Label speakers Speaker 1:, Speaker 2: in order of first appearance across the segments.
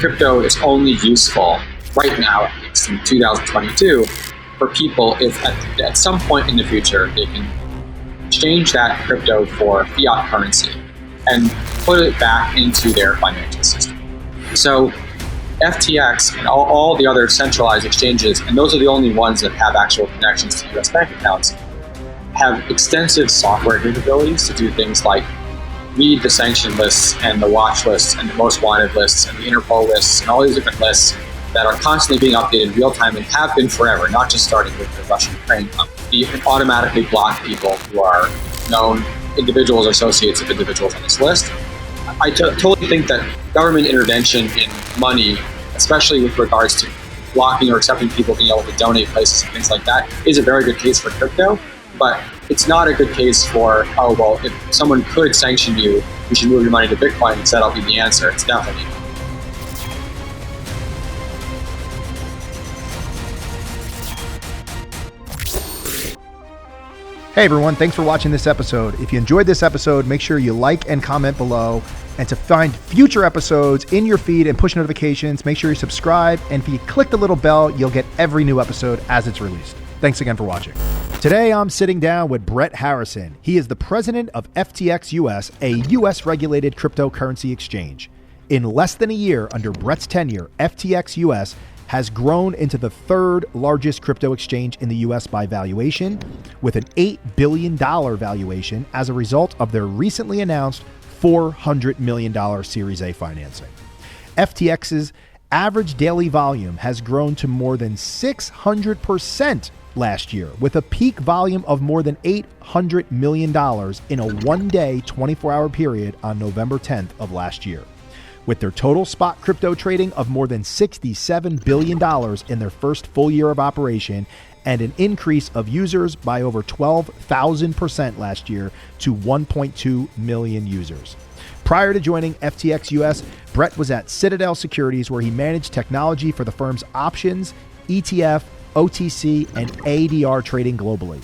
Speaker 1: crypto is only useful right now, at least in 2022, for people if at some point in the future they can change that crypto for fiat currency and put it back into their financial system. So FTX and all the other centralized exchanges, and those are the only ones that have actual connections to US bank accounts, have extensive software capabilities to do things like read the sanction lists and the watch lists and the most wanted lists and the Interpol lists and all these different lists that are constantly being updated in real time and have been forever, not just starting with the Russian-Ukraine conflict. You can automatically block people who are known individuals or associates of individuals on this list. I totally think that government intervention in money, especially with regards to blocking or accepting people being able to donate places and things like that, is a very good case for crypto. But it's not a good case for, oh, well, if someone could sanction you, you should move your money to Bitcoin and that'll be the answer. It's definitely not.
Speaker 2: Hey everyone, thanks for watching this episode. If you enjoyed this episode, make sure you like and comment below. And to find future episodes in your feed and push notifications, make sure you subscribe. And if you click the little bell, you'll get every new episode as it's released. Thanks again for watching. Today, I'm sitting down with Brett Harrison. He is the president of FTX US, a US regulated cryptocurrency exchange. In less than a year under Brett's tenure, FTX US has grown into the third largest crypto exchange in the US by valuation, with an $8 billion valuation as a result of their recently announced $400 million Series A financing. FTX's average daily volume has grown to more than 600% last year, with a peak volume of more than $800 million in a one-day, 24-hour period on November 10th of last year. With their total spot crypto trading of more than $67 billion in their first full year of operation, and an increase of users by over 12,000% last year to 1.2 million users. Prior to joining FTX US, Brett was at Citadel Securities, where he managed technology for the firm's options, ETF, OTC, and ADR trading globally.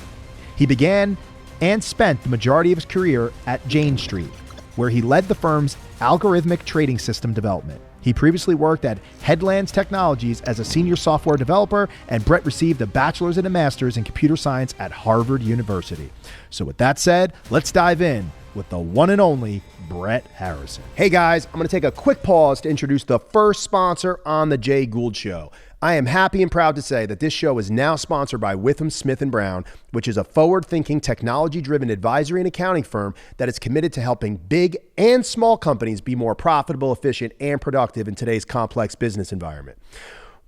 Speaker 2: He began and spent the majority of his career at Jane Street, where he led the firm's algorithmic trading system development. He previously worked at Headlands Technologies as a senior software developer, and Brett received a bachelor's and a master's in computer science at Harvard University. So with that said, let's dive in with the one and only Brett Harrison. Hey guys, I'm going to take a quick pause to introduce the first sponsor on the Jay Gould Show. I am happy and proud to say that this show is now sponsored by Withum Smith & Brown, which is a forward-thinking, technology-driven advisory and accounting firm that is committed to helping big and small companies be more profitable, efficient, and productive in today's complex business environment.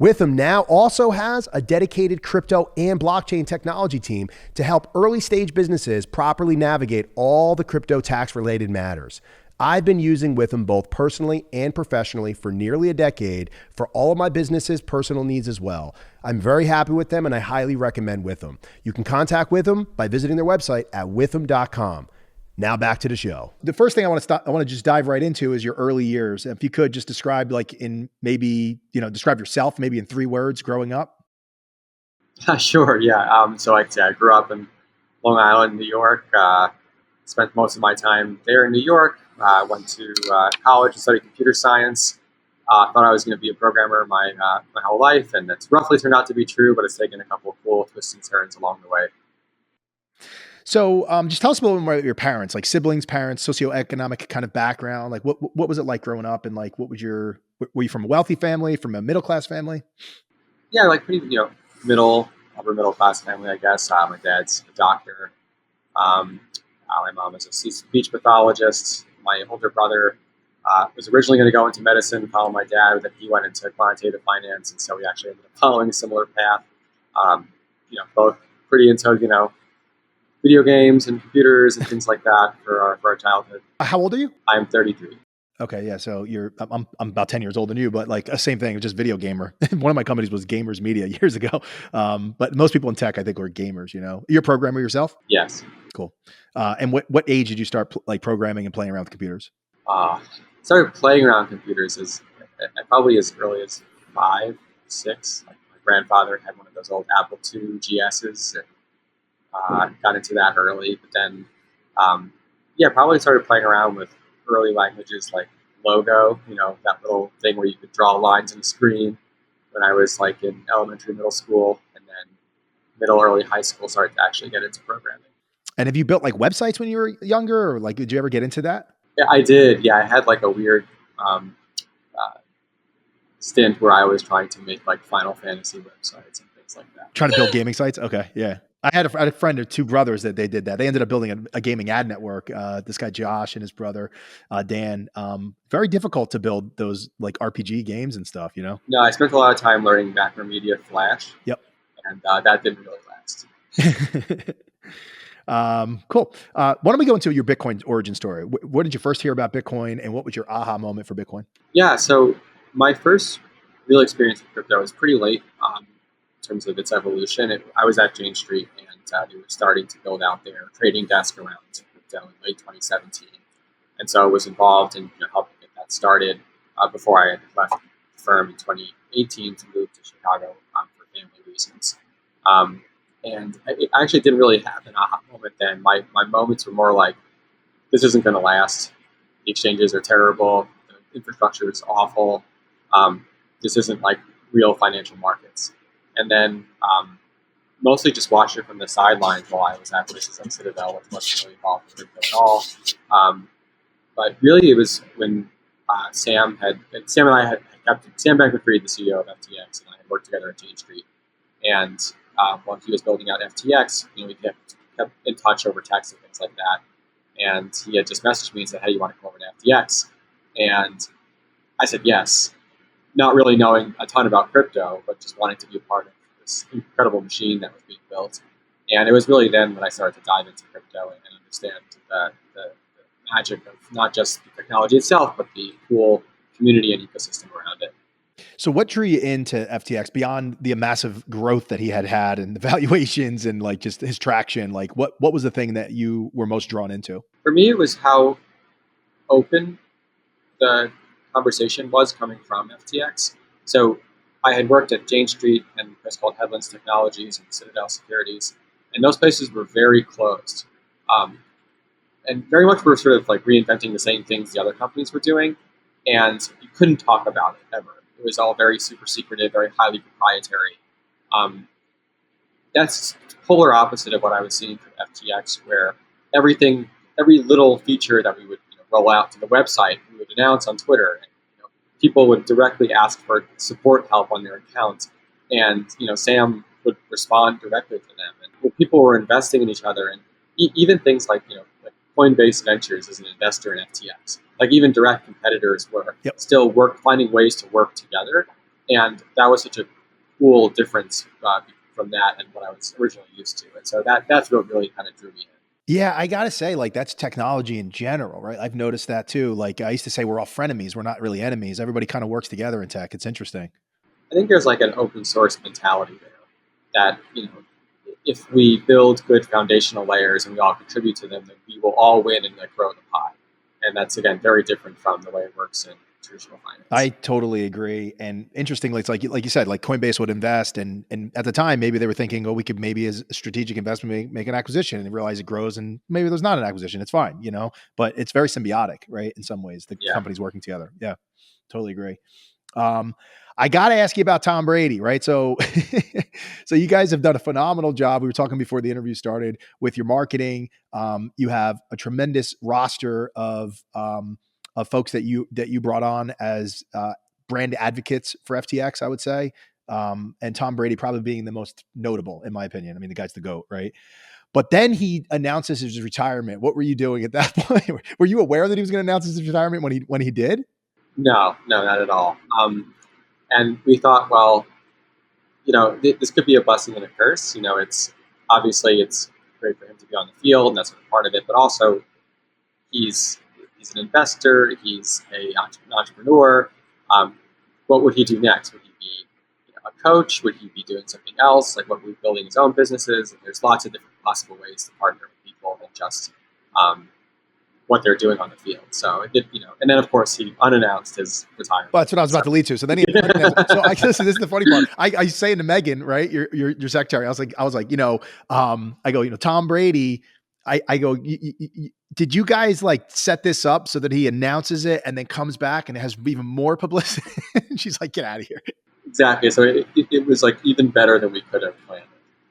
Speaker 2: Withum now also has a dedicated crypto and blockchain technology team to help early-stage businesses properly navigate all the crypto tax-related matters. I've been using Withum both personally and professionally for nearly a decade for all of my business's personal needs as well. I'm very happy with them, and I highly recommend Withum. You can contact Withum by visiting their website at withum.com. Now back to the show. The first thing I want to just dive right into is your early years. If you could just describe, like, in maybe, describe yourself maybe in 3 words growing up.
Speaker 1: Sure, yeah. So like I said, I grew up in Long Island, New York. Spent most of my time there in New York. Went to college and studied computer science. Thought I was going to be a programmer my whole life, and that's roughly turned out to be true, but it's taken a couple of cool twists and turns along the way.
Speaker 2: So just tell us a little bit more about your parents, like siblings, parents, socioeconomic kind of background. Like what was it like growing up, and like were you from a wealthy family, from a middle-class family?
Speaker 1: Yeah, like pretty, upper middle class family, I guess. My dad's a doctor. My mom is a speech pathologist. My older brother was originally going to go into medicine, follow my dad, but then he went into quantitative finance, and so we actually ended up following a similar path. Both pretty into video games and computers and things like that for our childhood.
Speaker 2: How old are you?
Speaker 1: I'm 33.
Speaker 2: Okay, yeah. So I'm about 10 years older than you, but like same thing, just video gamer. One of my companies was Gamers Media years ago. But most people in tech, I think, were gamers. You're a programmer yourself?
Speaker 1: Yes.
Speaker 2: Cool. And what age did you start programming and playing around with computers?
Speaker 1: Started playing around computers probably as early as 5, 6. Like my grandfather had one of those old Apple II GSs, and got into that early. But then, probably started playing around with early languages like logo, that little thing where you could draw lines on the screen when I was like in elementary, middle school, and then middle, early high school started to actually get into programming.
Speaker 2: And have you built like websites when you were younger, or like, did you ever get into that?
Speaker 1: Yeah, I did. Yeah, I had like a weird stint where I was trying to make like Final Fantasy websites and things like that.
Speaker 2: Trying to build gaming sites? Okay, yeah. I had a friend or two brothers that they did that. They ended up building a gaming ad network. This guy Josh and his brother Dan. Very difficult to build those like RPG games and stuff.
Speaker 1: No, I spent a lot of time learning Macromedia Flash.
Speaker 2: Yep.
Speaker 1: And that didn't really last.
Speaker 2: Cool. Why don't we go into your Bitcoin origin story? What did you first hear about Bitcoin, and what was your aha moment for Bitcoin?
Speaker 1: Yeah, so my first real experience with crypto was pretty late in terms of its evolution. I was at Jane Street, and they were starting to build out their trading desk around crypto in late 2017. And so I was involved in helping get that started before I had left the firm in 2018 to move to Chicago for family reasons. And I actually didn't really have an aha moment then. My moments were more like, this isn't going to last. The exchanges are terrible. The infrastructure is awful. This isn't like real financial markets. And then mostly just watched it from the sidelines while I was at places like Citadel, which wasn't really involved with crypto at all. But really it was when Sam and I had kept Sam Bankman-Fried, the CEO of FTX, and I had worked together at Jane Street. And while he was building out FTX, we kept in touch over text and things like that. And he had just messaged me and said, "Hey, you want to come over to FTX?" And I said yes, not really knowing a ton about crypto, but just wanting to be a part of this incredible machine that was being built. And it was really then when I started to dive into crypto and understand the magic of not just the technology itself, but the cool community and ecosystem around it.
Speaker 2: So what drew you into FTX beyond the massive growth that he had and the valuations and like just his traction? Like what was the thing that you were most drawn into?
Speaker 1: For me, it was how open the conversation was coming from FTX. So I had worked at Jane Street and a place called Headlands Technologies and Citadel Securities, and those places were very closed. And very much were sort of like reinventing the same things the other companies were doing, and you couldn't talk about it ever. It was all very super secretive, very highly proprietary. That's polar opposite of what I was seeing from FTX, where every little feature that we would roll out to the website, we would announce on Twitter, and people would directly ask for support help on their accounts, and Sam would respond directly to them. And when people were investing in each other, and even things like like Coinbase Ventures is an investor in FTX. Like even direct competitors were still finding ways to work together, and that was such a cool difference from that and what I was originally used to. And so that's what really kind of drew me in.
Speaker 2: Yeah, I gotta say, like that's technology in general, right? I've noticed that too. Like I used to say, we're all frenemies. We're not really enemies. Everybody kind of works together in tech. It's interesting.
Speaker 1: I think there's like an open source mentality there that if we build good foundational layers and we all contribute to them, then we will all win and like grow the pie. And that's, again, very different from the way it works in traditional finance.
Speaker 2: I totally agree. And interestingly, it's like you said, like Coinbase would invest. And at the time, maybe they were thinking, we could maybe as a strategic investment, make an acquisition, and realize it grows. And maybe there's not an acquisition. It's fine, but it's very symbiotic, right? In some ways, the companies working together. Yeah, totally agree. I got to ask you about Tom Brady, right? So, so you guys have done a phenomenal job. We were talking before the interview started with your marketing. You have a tremendous roster of folks that you brought on as brand advocates for FTX, I would say. And Tom Brady probably being the most notable, in my opinion. I mean, the guy's the GOAT, right? But then he announces his retirement. What were you doing at that point? Were you aware that he was going to announce his retirement when he did?
Speaker 1: No, not at all. And we thought, well, this could be a blessing and a curse. It's obviously it's great for him to be on the field, and that's sort of part of it. But also, he's an investor. He's an entrepreneur. What would he do next? Would he be a coach? Would he be doing something else? Like, what would he building his own businesses? There's lots of different possible ways to partner with people than just what they're doing on the field. So it did, and then of course he unannounced his retirement.
Speaker 2: Well, that's what I was about to lead to. So then he, so this is the funny part. I say to Megan, right, your secretary, I was like, I go, Tom Brady I go, did you guys like set this up so that he announces it and then comes back and it has even more publicity? She's like, get out of here.
Speaker 1: Exactly. So it was like even better than we could have planned.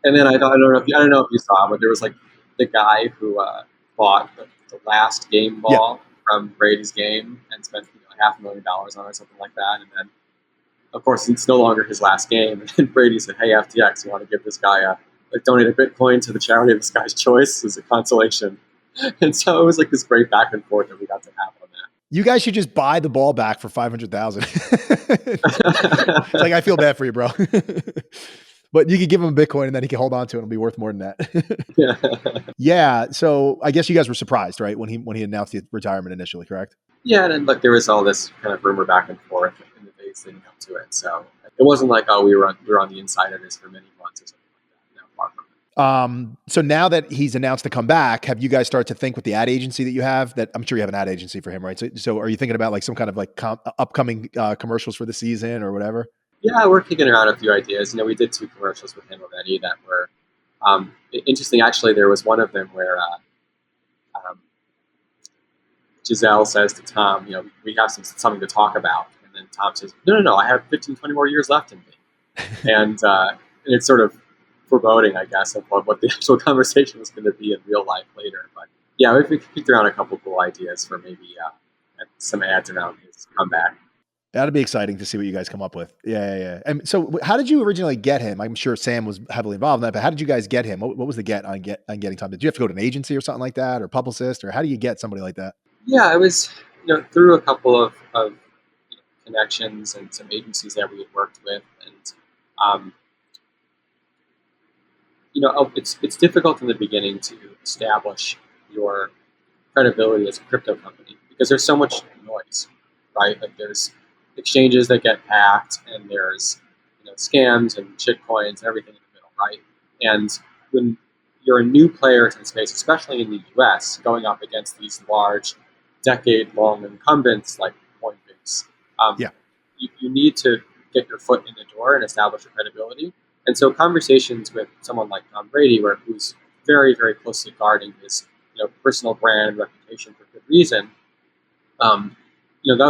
Speaker 1: And then I don't know if you saw, but there was like the guy who bought the last game ball from Brady's game and spent $500,000 on it, something like that. And then, of course, it's no longer his last game. And Brady said, "Hey, FTX, you want to give this guy donate a Bitcoin to the charity of this guy's choice as a consolation." And so it was like this great back and forth that we got to have on that.
Speaker 2: You guys should just buy the ball back for $500,000. It's like, I feel bad for you, bro. But you could give him a Bitcoin and then he can hold on to it. It'll be worth more than that. Yeah. So I guess you guys were surprised, right? When he announced the retirement initially, correct?
Speaker 1: Yeah. And then look, there was all this kind of rumor back and forth in the days leading up to it. So it wasn't like, oh, we were on the inside of this for many months or something like that. No, far from it.
Speaker 2: So now that he's announced to come back, have you guys started to think with the ad agency that you have, that I'm sure you have an ad agency for him, right? So are you thinking about like some kind of like upcoming commercials for the season or whatever?
Speaker 1: Yeah, we're kicking around a few ideas. We did 2 commercials with him already that were interesting. Actually, there was one of them where Gisele says to Tom, we have something to talk about. And then Tom says, no, I have 15, 20 more years left in me. And it's sort of foreboding, I guess, of what the actual conversation was going to be in real life later. But yeah, we kicked around a couple cool ideas for maybe some ads around his comeback.
Speaker 2: That'd be exciting to see what you guys come up with. Yeah. And so how did you originally get him? I'm sure Sam was heavily involved in that, but how did you guys get him? What was the get on getting Tom? Did you have to go to an agency or something like that, or publicist, or how do you get somebody like that?
Speaker 1: Yeah, it was, through a couple of connections and some agencies that we had worked with. And, it's difficult in the beginning to establish your credibility as a crypto company because there's so much noise, right? Like there's exchanges that get hacked, and there's scams and shitcoins and everything in the middle, right? And when you're a new player to the space, especially in the US, going up against these large, decade-long incumbents like Coinbase, you need to get your foot in the door and establish your credibility. And so conversations with someone like Tom Brady, who's very, very closely guarding his personal brand and reputation for good reason,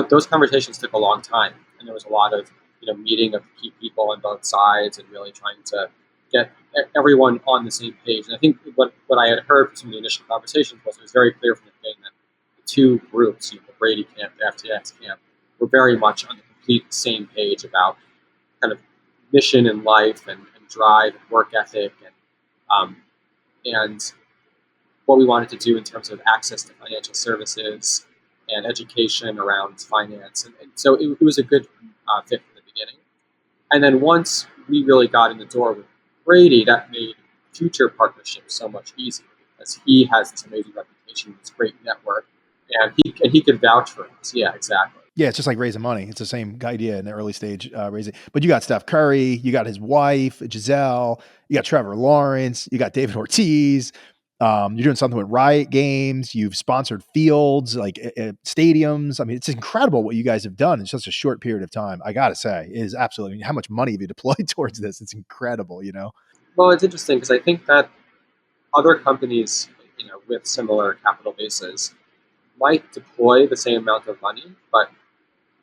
Speaker 1: those conversations took a long time, and there was a lot of meeting of key people on both sides and really trying to get everyone on the same page. And I think what I had heard from some of the initial conversations was it was very clear from the beginning that the two groups, the Brady camp, the FTX camp, were very much on the complete same page about kind of mission in life and drive and work ethic and what we wanted to do in terms of access to financial services and education around finance. And so it was a good fit from the beginning. And then once we really got in the door with Brady, that made future partnerships so much easier because he has this amazing reputation, this great network, and he could vouch for us. Yeah, exactly.
Speaker 2: Yeah, it's just like raising money. It's the same idea in the early stage raising. But you got Steph Curry, you got his wife, Gisele, you got Trevor Lawrence, you got David Ortiz. You're doing something with Riot Games. You've sponsored fields, like stadiums. I mean, it's incredible what you guys have done in such a short period of time. I got to say, it is absolutely, I mean, how much money have you deployed towards this? It's incredible,
Speaker 1: Well, it's interesting because I think that other companies, with similar capital bases might deploy the same amount of money, but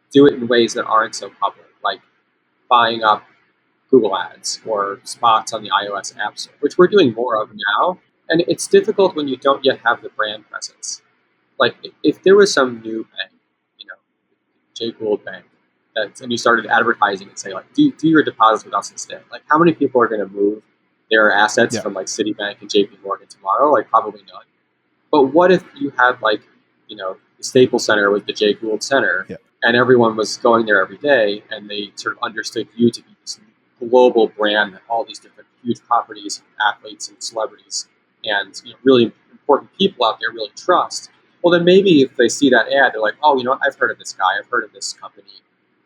Speaker 1: do it in ways that aren't so public, like buying up Google Ads or spots on the iOS App Store, which we're doing more of now. And it's difficult when you don't yet have the brand presence. Like if there was some new bank, Jay Gould Bank, and you started advertising and say like, do your deposits with us instead. Like how many people are going to move their assets from like Citibank and JP Morgan tomorrow? Like probably none. But what if you had like, the Staples Center was the Jay Gould Center, and everyone was going there every day, and they sort of understood you to be this global brand that all these different huge properties, athletes, and celebrities, and really important people out there really trust. Well, then maybe if they see that ad, they're like, oh, I've heard of this guy, I've heard of this company,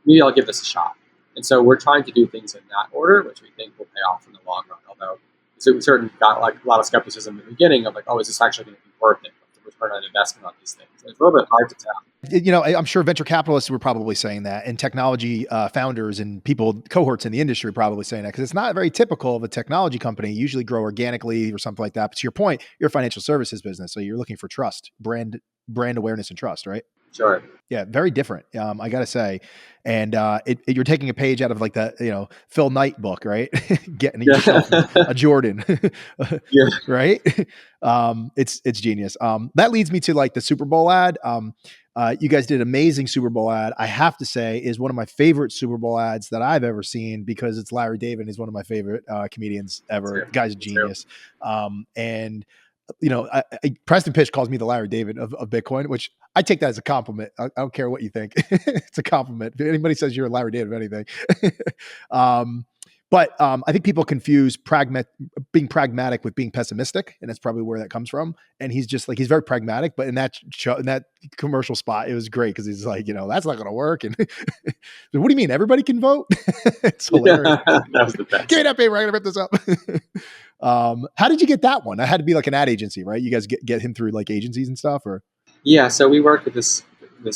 Speaker 1: maybe I'll give this a shot. And so we're trying to do things in that order, which we think will pay off in the long run. Although we certainly got like a lot of skepticism in the beginning of like, oh, is this actually going to be worth it? We're return on investment on these things. It's a little bit hard to tell.
Speaker 2: I'm sure venture capitalists were probably saying that, and technology founders and cohorts in the industry are probably saying that, because it's not very typical of a technology company. You usually grow organically or something like that. But to your point, you're a financial services business, so you're looking for trust, brand awareness and trust, right?
Speaker 1: Sure.
Speaker 2: Yeah, very different. I gotta say, and you're taking a page out of like the Phil Knight book, right? Getting yourself a Jordan,
Speaker 1: Yeah.
Speaker 2: right? It's genius. That leads me to like the Super Bowl ad. You guys did an amazing Super Bowl ad. I have to say, is one of my favorite Super Bowl ads that I've ever seen, because it's Larry David. He's one of my favorite comedians ever. The guy's a genius. And Preston Pitch calls me the Larry David of Bitcoin, which I take that as a compliment. I don't care what you think. It's a compliment. If anybody says you're a Larry David of anything. But I think people confuse being pragmatic with being pessimistic, and that's probably where that comes from. And he's just like, he's very pragmatic, but in that commercial spot, it was great because he's like, that's not going to work. And what do you mean? Everybody can vote? It's hilarious.
Speaker 1: That was the best.
Speaker 2: Give me that paper. I'm going to rip this up. How did you get that one? That had to be like an ad agency, right? You guys get him through like agencies and stuff, or?
Speaker 1: Yeah, so we worked with this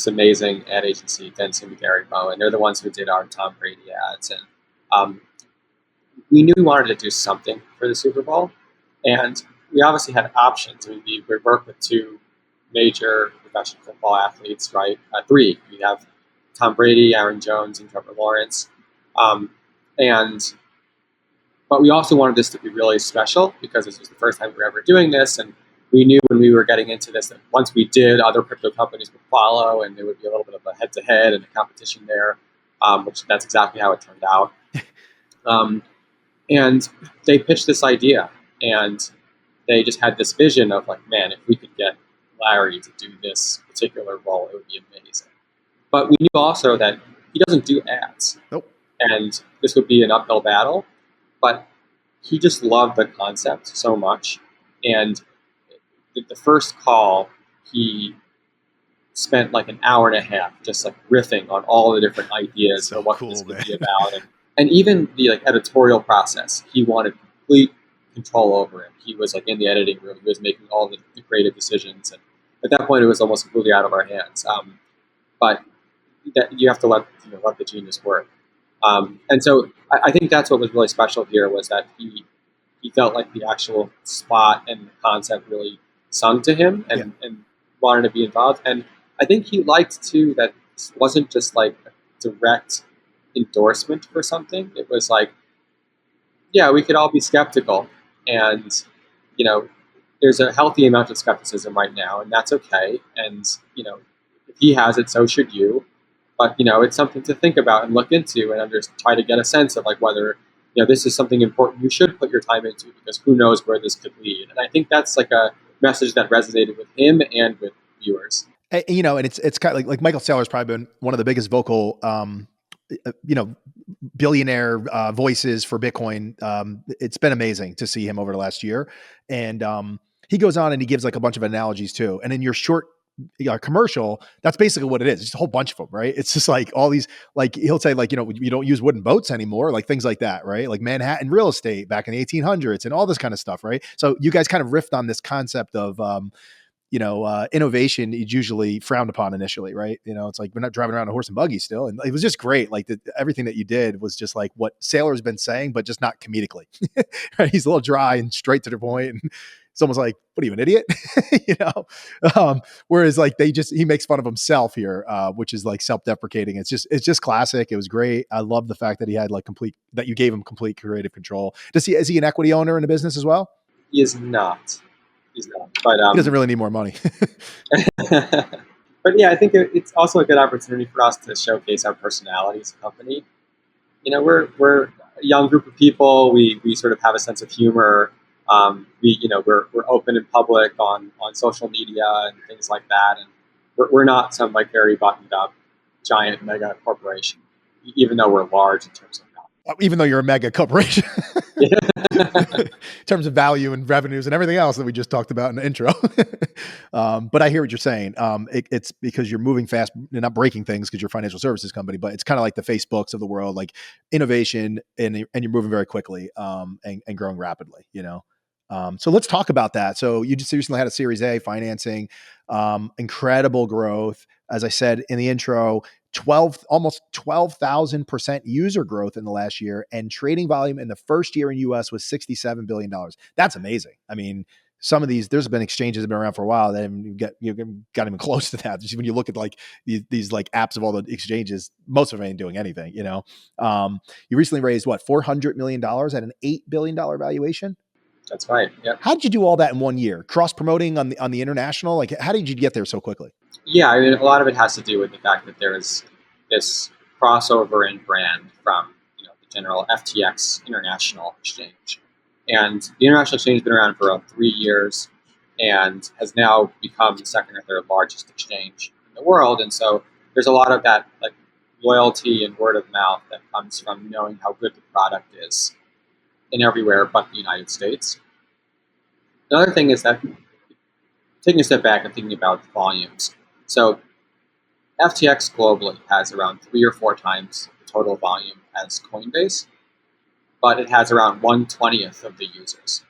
Speaker 1: amazing ad agency, Denson McGarry Bow, and they're the ones who did our Tom Brady ads. And we knew we wanted to do something for the Super Bowl, and we obviously had options. We worked with two major professional football athletes, right? Three. We have Tom Brady, Aaron Jones, and Trevor Lawrence. But we also wanted this to be really special because this was the first time we were ever doing this, and we knew when we were getting into this that once we did, other crypto companies would follow, and there would be a little bit of a head-to-head and a competition there, which that's exactly how it turned out. And they pitched this idea, and they just had this vision of like, man, if we could get Larry to do this particular role, it would be amazing. But we knew also that he doesn't do ads.
Speaker 2: Nope.
Speaker 1: And this would be an uphill battle, but he just loved the concept so much. And the first call, he spent like an hour and a half just like riffing on all the different ideas
Speaker 2: so
Speaker 1: for what
Speaker 2: cool,
Speaker 1: this would be about. And even the like editorial process, he wanted complete control over it. He was like in the editing room. He was making all the creative decisions. And at that point, it was almost completely out of our hands. But that you have to let the genius work. And so I think that's what was really special here, was that he felt like the actual spot and the concept really sung to him and wanted to be involved. And I think he liked too that this wasn't just like a direct endorsement for something. It was like, yeah, we could all be skeptical, and there's a healthy amount of skepticism right now, and that's okay. And if he has it, so should you. But it's something to think about and look into, and try to get a sense of like whether this is something important you should put your time into, because who knows where this could lead. And I think that's like a message that resonated with him and with viewers.
Speaker 2: And it's kind of like Michael Saylor's probably been one of the biggest vocal billionaire voices for Bitcoin. It's been amazing to see him over the last year. And he goes on and he gives like a bunch of analogies too. And in your short commercial, that's basically what it is. It's just a whole bunch of them, right? It's just like all these, like he'll say like, you don't use wooden boats anymore, like things like that, right? Like Manhattan real estate back in the 1800s and all this kind of stuff, right? So you guys kind of riffed on this concept of, innovation is usually frowned upon initially, right? It's like we're not driving around a horse and buggy still. And it was just great. Like everything that you did was just like what Saylor's been saying, but just not comedically. Right? He's a little dry and straight to the point. And it's almost like, what are you, an idiot? Whereas like he makes fun of himself here, which is like self-deprecating. It's just classic. It was great. I love the fact that he had that you gave him complete creative control. Is he an equity owner in the business as well?
Speaker 1: He is not. He's not. But
Speaker 2: he doesn't really need more money.
Speaker 1: But yeah, I think it's also a good opportunity for us to showcase our personality as a company. We're a young group of people. We sort of have a sense of humor. We're open in public on social media and things like that. And we're not some like very buttoned up giant mega corporation, even though we're large in terms of value.
Speaker 2: Even though you're a mega corporation. In terms of value and revenues and everything else that we just talked about in the intro. But I hear what you're saying. It's because you're moving fast. You're not breaking things because you're a financial services company, but it's kind of like the Facebooks of the world, like innovation, and you're moving very quickly and growing rapidly, So let's talk about that. So you just recently had a Series A financing, incredible growth. As I said in the intro, almost 12,000% user growth in the last year, and trading volume in the first year in US was $67 billion. That's amazing. I mean, some of these, there's been exchanges that have been around for a while that haven't got even close to that. Just when you look at like these like apps of all the exchanges, most of them ain't doing anything, you know? You recently raised what, $400 million at an $8 billion valuation?
Speaker 1: That's right. Yep.
Speaker 2: How did you do all that in 1 year? Cross promoting on the international? Like, how did you get there so quickly?
Speaker 1: Yeah, I mean, a lot of it has to do with the fact that there is this crossover in brand from the general FTX International Exchange, and the international exchange has been around for about 3 years, and has now become the second or third largest exchange in the world. And so there's a lot of that like loyalty and word of mouth that comes from knowing how good the product is in everywhere but the United States. Another thing is that taking a step back and thinking about volumes. So FTX globally has around 3 or 4 times the total volume as Coinbase, but it has around 1/20th of the users.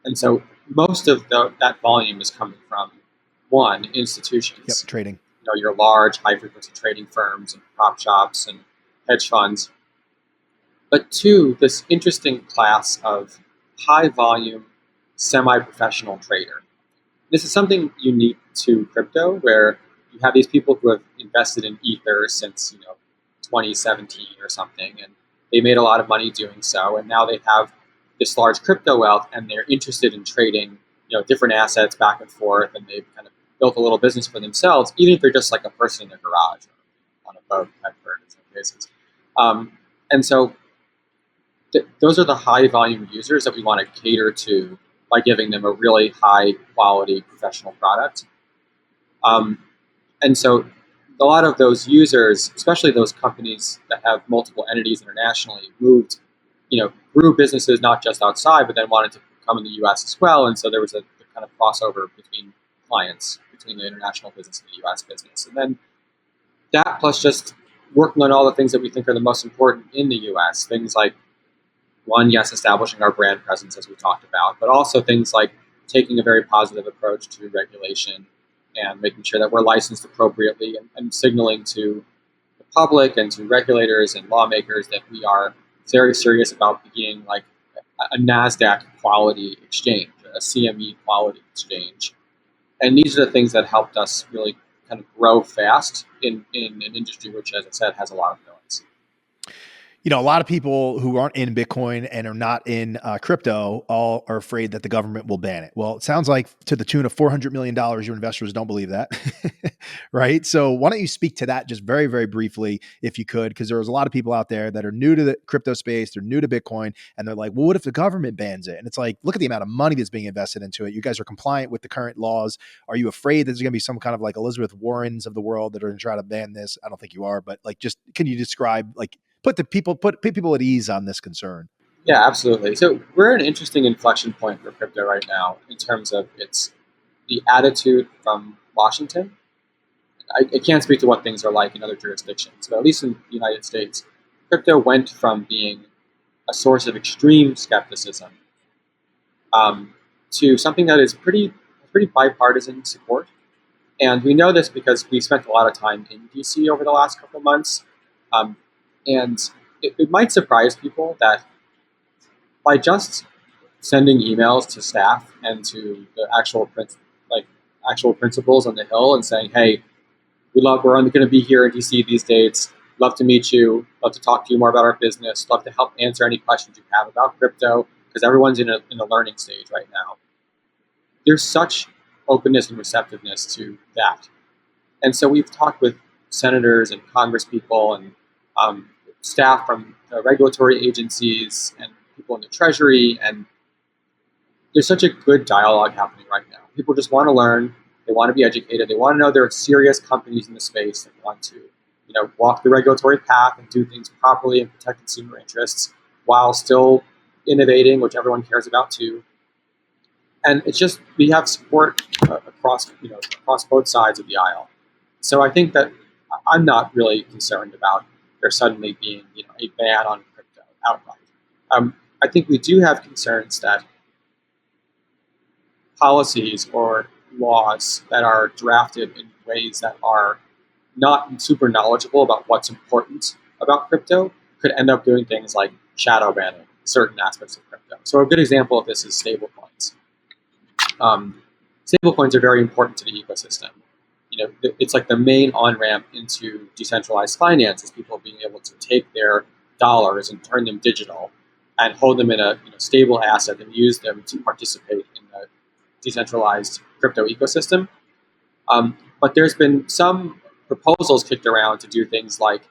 Speaker 1: And so most of that volume is coming from, one, institutions.
Speaker 2: Yep, trading.
Speaker 1: Your large, high-frequency trading firms and prop shops and hedge funds. But two, this interesting class of high-volume, semi-professional trader. This is something unique to crypto, where you have these people who have invested in Ether since 2017 or something, and they made a lot of money doing so, and now they have this large crypto wealth, and they're interested in trading different assets back and forth, and they've kind of built a little business for themselves, even if they're just like a person in their garage or on a boat, I've heard in some cases. And so those are the high volume users that we want to cater to by giving them a really high quality professional product. And so a lot of those users, especially those companies that have multiple entities internationally, grew businesses not just outside, but then wanted to come in the US as well. And so there was a kind of crossover between clients, between the international business and the US business. And then that plus just working on all the things that we think are the most important in the US, things like, one, yes, establishing our brand presence, as we talked about, but also things like taking a very positive approach to regulation and making sure that we're licensed appropriately, and signaling to the public and to regulators and lawmakers that we are very serious about being like a NASDAQ quality exchange, a CME quality exchange. And these are the things that helped us really kind of grow fast in an industry which, as I said, has a lot of noise.
Speaker 2: A lot of people who aren't in Bitcoin and are not in crypto all are afraid that the government will ban it. Well, it sounds like to the tune of $400 million, your investors don't believe that, right? So why don't you speak to that just very, very briefly, if you could, because there's a lot of people out there that are new to the crypto space, they're new to Bitcoin, and they're like, well, what if the government bans it? And it's like, look at the amount of money that's being invested into it. You guys are compliant with the current laws. Are you afraid that there's going to be some kind of like Elizabeth Warrens of the world that are going to try to ban this? I don't think you are, but like, just can you describe like, put people at ease on this concern?
Speaker 1: Yeah, absolutely. So we're at an interesting inflection point for crypto right now in terms of the attitude from Washington. I can't speak to what things are like in other jurisdictions, but at least in the United States, crypto went from being a source of extreme skepticism to something that is pretty bipartisan support. And we know this because we spent a lot of time in DC over the last couple of months. And it might surprise people that by just sending emails to staff and to the actual principals on the Hill and saying, "Hey, we're going to be here in DC these dates. Love to meet you. Love to talk to you more about our business. Love to help answer any questions you have about crypto," because everyone's in a learning stage right now. There's such openness and receptiveness to that, and so we've talked with senators and congresspeople and staff from the regulatory agencies and people in the Treasury, and there's such a good dialogue happening right now. People just want to learn, they want to be educated, they want to know there are serious companies in the space that want to, walk the regulatory path and do things properly and protect consumer interests while still innovating, which everyone cares about too. And it's just, we have support across both sides of the aisle. So I think that I'm not really concerned about there suddenly being a ban on crypto outright. I think we do have concerns that policies or laws that are drafted in ways that are not super knowledgeable about what's important about crypto could end up doing things like shadow banning certain aspects of crypto. So a good example of this is stablecoins. Stablecoins are very important to the ecosystem. It's like the main on-ramp into decentralized finance is people being able to take their dollars and turn them digital and hold them in a stable asset and use them to participate in the decentralized crypto ecosystem. But there's been some proposals kicked around to do things like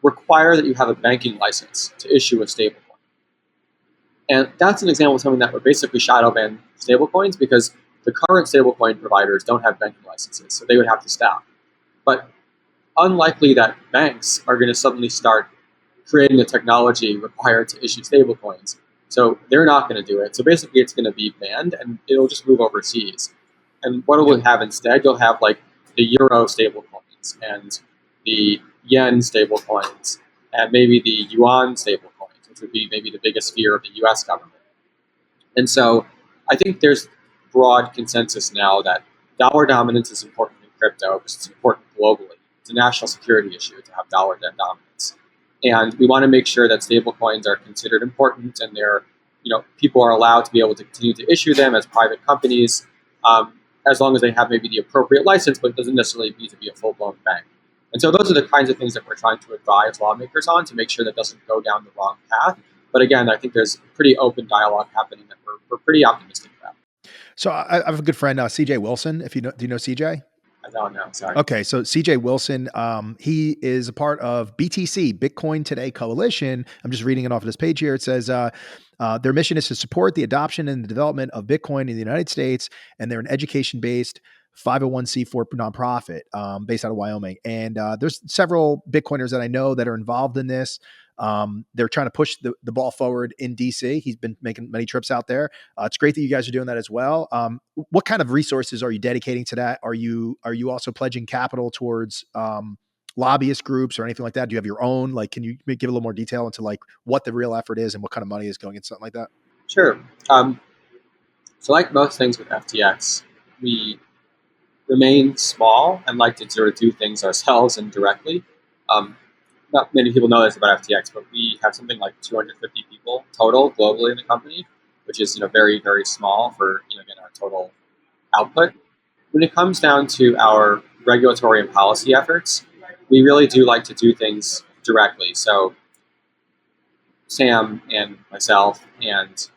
Speaker 1: require that you have a banking license to issue a stablecoin. And that's an example of something that would basically shadow ban stablecoins because the current stablecoin providers don't have banking licenses, so they would have to stop. But unlikely that banks are going to suddenly start creating the technology required to issue stablecoins. So they're not going to do it. So basically it's going to be banned and it'll just move overseas. And what it will have instead, you'll have like the euro stablecoins and the yen stablecoins and maybe the yuan stablecoins, which would be maybe the biggest fear of the US government. And so I think there's broad consensus now that dollar dominance is important in crypto because it's important globally. It's a national security issue to have dollar dominance. And we want to make sure that stablecoins are considered important and people are allowed to be able to continue to issue them as private companies, as long as they have maybe the appropriate license, but it doesn't necessarily need to be a full-blown bank. And so those are the kinds of things that we're trying to advise lawmakers on to make sure that doesn't go down the wrong path. But again, I think there's a pretty open dialogue happening that we're pretty optimistic about.
Speaker 2: So I have a good friend, CJ Wilson. Do you know CJ?
Speaker 1: I don't know. Sorry.
Speaker 2: Okay. So CJ Wilson, he is a part of BTC, Bitcoin Today Coalition. I'm just reading it off of this page here. It says their mission is to support the adoption and the development of Bitcoin in the United States. And they're an education-based 501c4 nonprofit based out of Wyoming. And there's several Bitcoiners that I know that are involved in this. They're trying to push the ball forward in DC. He's been making many trips out there. It's great that you guys are doing that as well. What kind of resources are you dedicating to that? Are you also pledging capital towards lobbyist groups or anything like that? Do you have your own? Like, can you give a little more detail into like what the real effort is and what kind of money is going into something like that?
Speaker 1: Sure. So like most things with FTX, we remain small and like to sort of do things ourselves and directly. Not many people know this about FTX, but we have something like 250 people total globally in the company, which is very, very small for again our total output. When it comes down to our regulatory and policy efforts, we really do like to do things directly. So Sam and myself and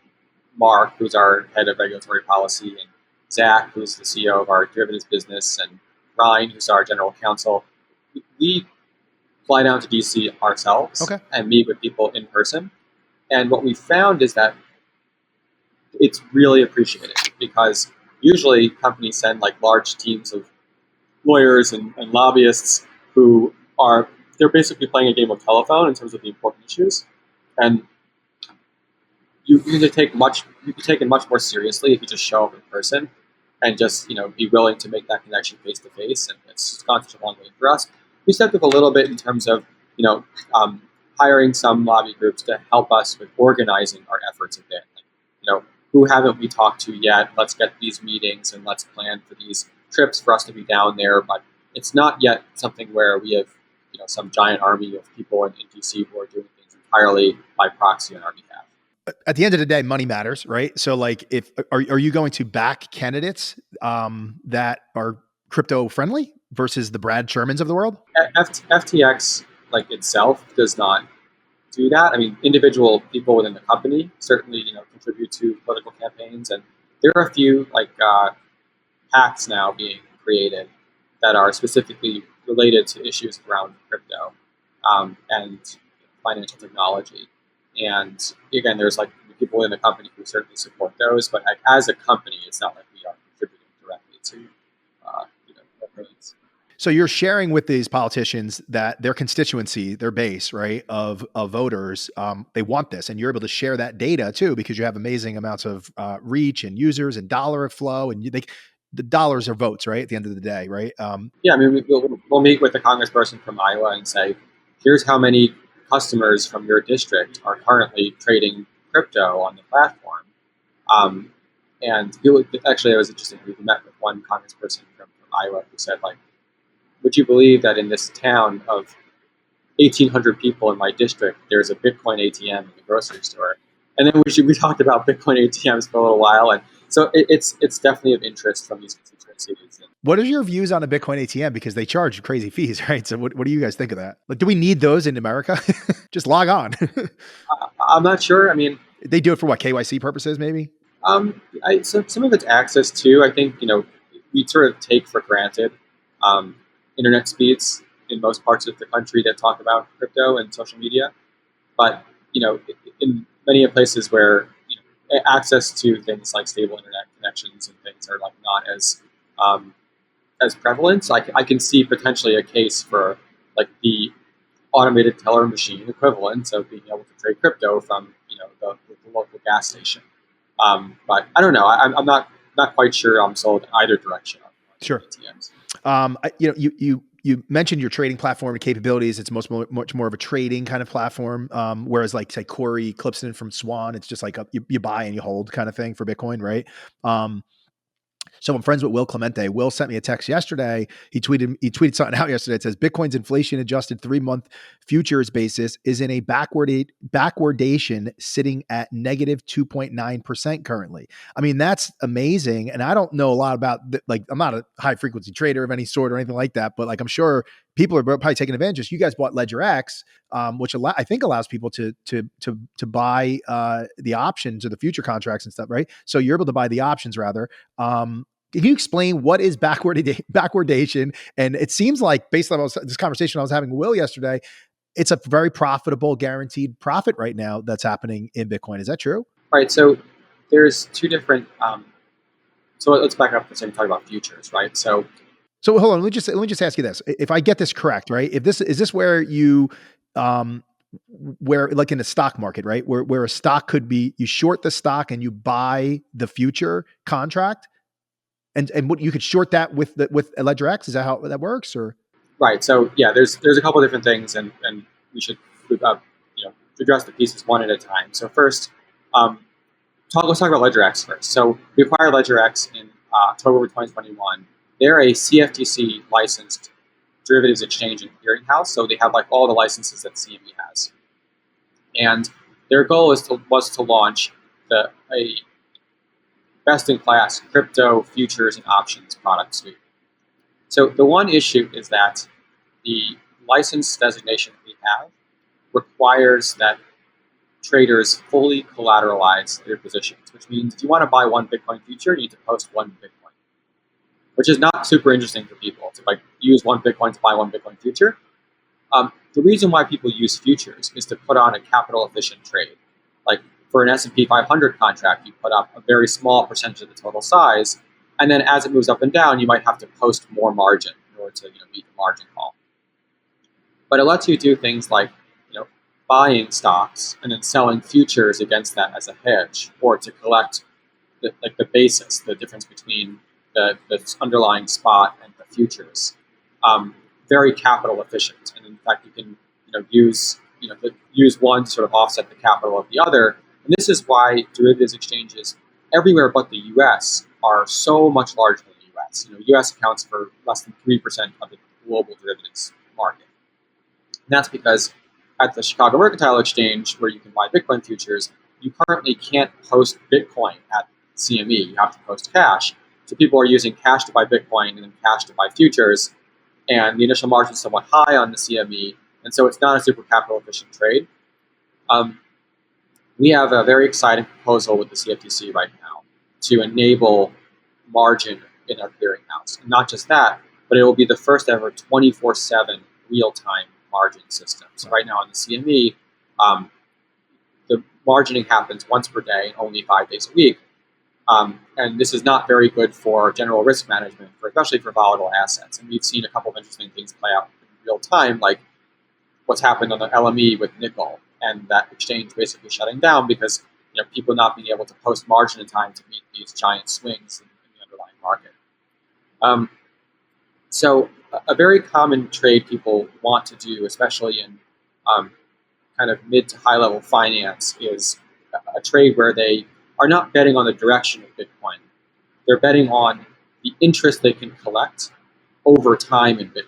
Speaker 1: Mark, who's our head of regulatory policy, and Zach, who's the CEO of our derivatives business, and Ryan, who's our general counsel, we fly down to DC ourselves and meet with people in person. And what we found is that it's really appreciated because usually companies send like large teams of lawyers and lobbyists who they're basically playing a game of telephone in terms of the important issues. And you can take it much more seriously if you just show up in person and just be willing to make that connection face to face. And it's gone such a long way for us. We stepped up a little bit in terms of hiring some lobby groups to help us with organizing our efforts a bit. Like, who haven't we talked to yet? Let's get these meetings and let's plan for these trips for us to be down there. But it's not yet something where we have some giant army of people in DC who are doing things entirely by proxy on our behalf.
Speaker 2: At the end of the day, money matters, right? So like are you going to back candidates that are crypto friendly versus the Brad Shermans of the world?
Speaker 1: FTX itself does not do that. I mean, individual people within the company certainly contribute to political campaigns, and there are a few PACs now being created that are specifically related to issues around crypto and financial technology. And again, there's people within the company who certainly support those, but as a company, it's not like we are contributing directly to campaigns.
Speaker 2: So you're sharing with these politicians that their constituency, their base, right, of voters, they want this, and you're able to share that data too because you have amazing amounts of reach and users and dollar flow, and the dollars are votes, right? At the end of the day, right?
Speaker 1: Yeah, I mean, we'll meet with the congressperson from Iowa and say, here's how many customers from your district are currently trading crypto on the platform. And actually, it was interesting. We met with one congressperson from Iowa who said, like, would you believe that in this town of 1,800 people in my district, there's a Bitcoin ATM in the grocery store? And then we talked about Bitcoin ATMs for a little while, and so it's definitely of interest from these constituencies.
Speaker 2: What are your views on a Bitcoin ATM? Because they charge crazy fees, right? So what do you guys think of that? Like, do we need those in America? Just log on.
Speaker 1: I'm not sure. I mean,
Speaker 2: they do it for what, KYC purposes, maybe?
Speaker 1: So some of it's access too. I think we sort of take for granted internet speeds in most parts of the country that talk about crypto and social media, but in many places where access to things like stable internet connections and things are like not as prevalent. So I can see potentially a case for like the automated teller machine equivalent of being able to trade crypto from the local gas station. But I don't know. I'm not quite sure I'm sold either direction on
Speaker 2: Sure.
Speaker 1: ATMs.
Speaker 2: You mentioned your trading platform and capabilities. It's much more of a trading kind of platform. Whereas like say Corey Clipson from Swan, it's just like you buy and you hold kind of thing for Bitcoin, right? So I'm friends with Will Clemente. Will sent me a text yesterday. He tweeted something out yesterday. It says Bitcoin's inflation adjusted 3-month futures basis is in a backwardation sitting at negative 2.9% currently. I mean, that's amazing. And I don't know a lot about like, I'm not a high frequency trader of any sort or anything like that, but like, I'm sure people are probably taking advantage of this. You guys bought Ledger X, which I think allows people to buy the options or the future contracts and stuff, right? So you're able to buy the options rather. Can you explain what is backwardation? And it seems like based on this conversation I was having with Will yesterday, it's a very profitable, guaranteed profit right now that's happening in Bitcoin. Is that true?
Speaker 1: Right. So there's two different. So let's back up for a second and talk about futures, right? So
Speaker 2: hold on. Let me just ask you this: if I get this correct, right? If this is this where you, where like in the stock market, right? Where a stock could be, you short the stock and you buy the future contract. And what you could short that with Ledger X? Is that how that works? Or
Speaker 1: right. So yeah, there's a couple of different things, and we should address the pieces one at a time. So first, let's talk about Ledger X first. So we acquired Ledger X in October 2021. They're a CFTC licensed derivatives exchange and clearinghouse, so they have like all the licenses that CME has. And their goal was to launch a best-in-class crypto futures and options product suite. So the one issue is that the license designation we have requires that traders fully collateralize their positions, which means if you want to buy one Bitcoin future, you need to post one Bitcoin, which is not super interesting for people to like use one Bitcoin to buy one Bitcoin future. The reason why people use futures is to put on a capital efficient trade. Like for an S&P 500 contract, you put up a very small percentage of the total size, and then as it moves up and down, you might have to post more margin in order to meet the margin call. But it lets you do things like buying stocks and then selling futures against that as a hedge, or to collect the basis, the difference between the underlying spot and the futures. Very capital efficient, and in fact, you can use one to sort of offset the capital of the other. And this is why derivatives exchanges everywhere but the U.S. are so much larger than the U.S. U.S. accounts for less than 3% of the global derivatives market. And that's because at the Chicago Mercantile Exchange, where you can buy Bitcoin futures, you currently can't post Bitcoin at CME. You have to post cash. So people are using cash to buy Bitcoin and then cash to buy futures. And the initial margin is somewhat high on the CME. And so it's not a super capital efficient trade. We have a very exciting proposal with the CFTC right now to enable margin in our clearinghouse. And not just that, but it will be the first ever 24/7 real-time margin system. So right now on the CME, the margining happens once per day and only 5 days a week. And this is not very good for general risk management, especially for volatile assets. And we've seen a couple of interesting things play out in real time, like what's happened on the LME with nickel, and that exchange basically shutting down because people not being able to post margin in time to meet these giant swings in the underlying market. So a very common trade people want to do, especially in kind of mid to high level finance, is a trade where they are not betting on the direction of Bitcoin. They're betting on the interest they can collect over time in Bitcoin.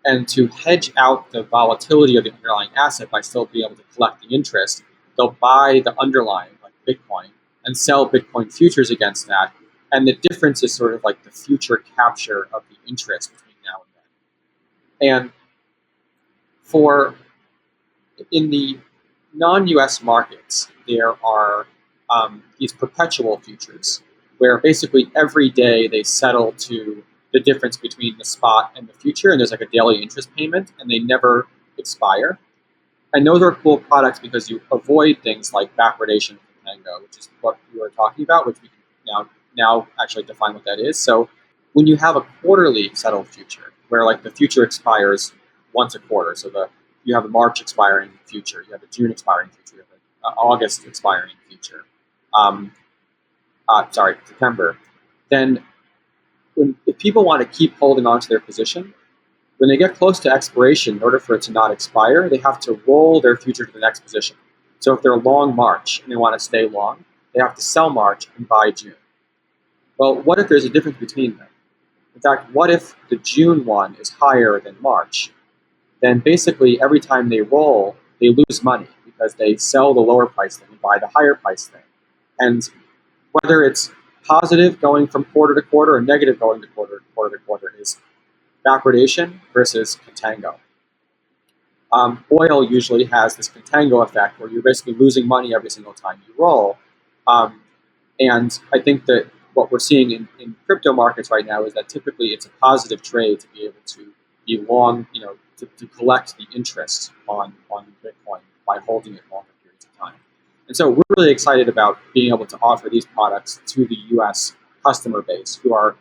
Speaker 1: And to hedge out the volatility of the underlying asset by still being able to collect the interest, they'll buy the underlying, like Bitcoin, and sell Bitcoin futures against that. And the difference is sort of like the future capture of the interest between now and then. And in the non-US markets, there are these perpetual futures where basically every day they settle to the difference between the spot and the future, and there's like a daily interest payment, and they never expire. And those are cool products because you avoid things like backwardation and contango, which is what we were talking about, which we can now actually define what that is. So when you have a quarterly settled future, where like the future expires once a quarter, so you have a March expiring future, you have a June expiring future, you have an August expiring future, September, then if people want to keep holding on to their position, when they get close to expiration, in order for it to not expire, they have to roll their future to the next position. So if they're long March and they want to stay long, they have to sell March and buy June. Well, what if there's a difference between them? In fact, what if the June one is higher than March? Then basically every time they roll, they lose money because they sell the lower price thing and buy the higher price thing. And whether it's positive going from quarter to quarter or negative going to quarter to quarter is backwardation versus contango. Oil usually has this contango effect where you're basically losing money every single time you roll. And I think that what we're seeing in crypto markets right now is that typically it's a positive trade to be able to be long, to collect the interest on Bitcoin by holding it longer periods of time. And so we're really excited about being able to offer these products to the U.S. customer base who are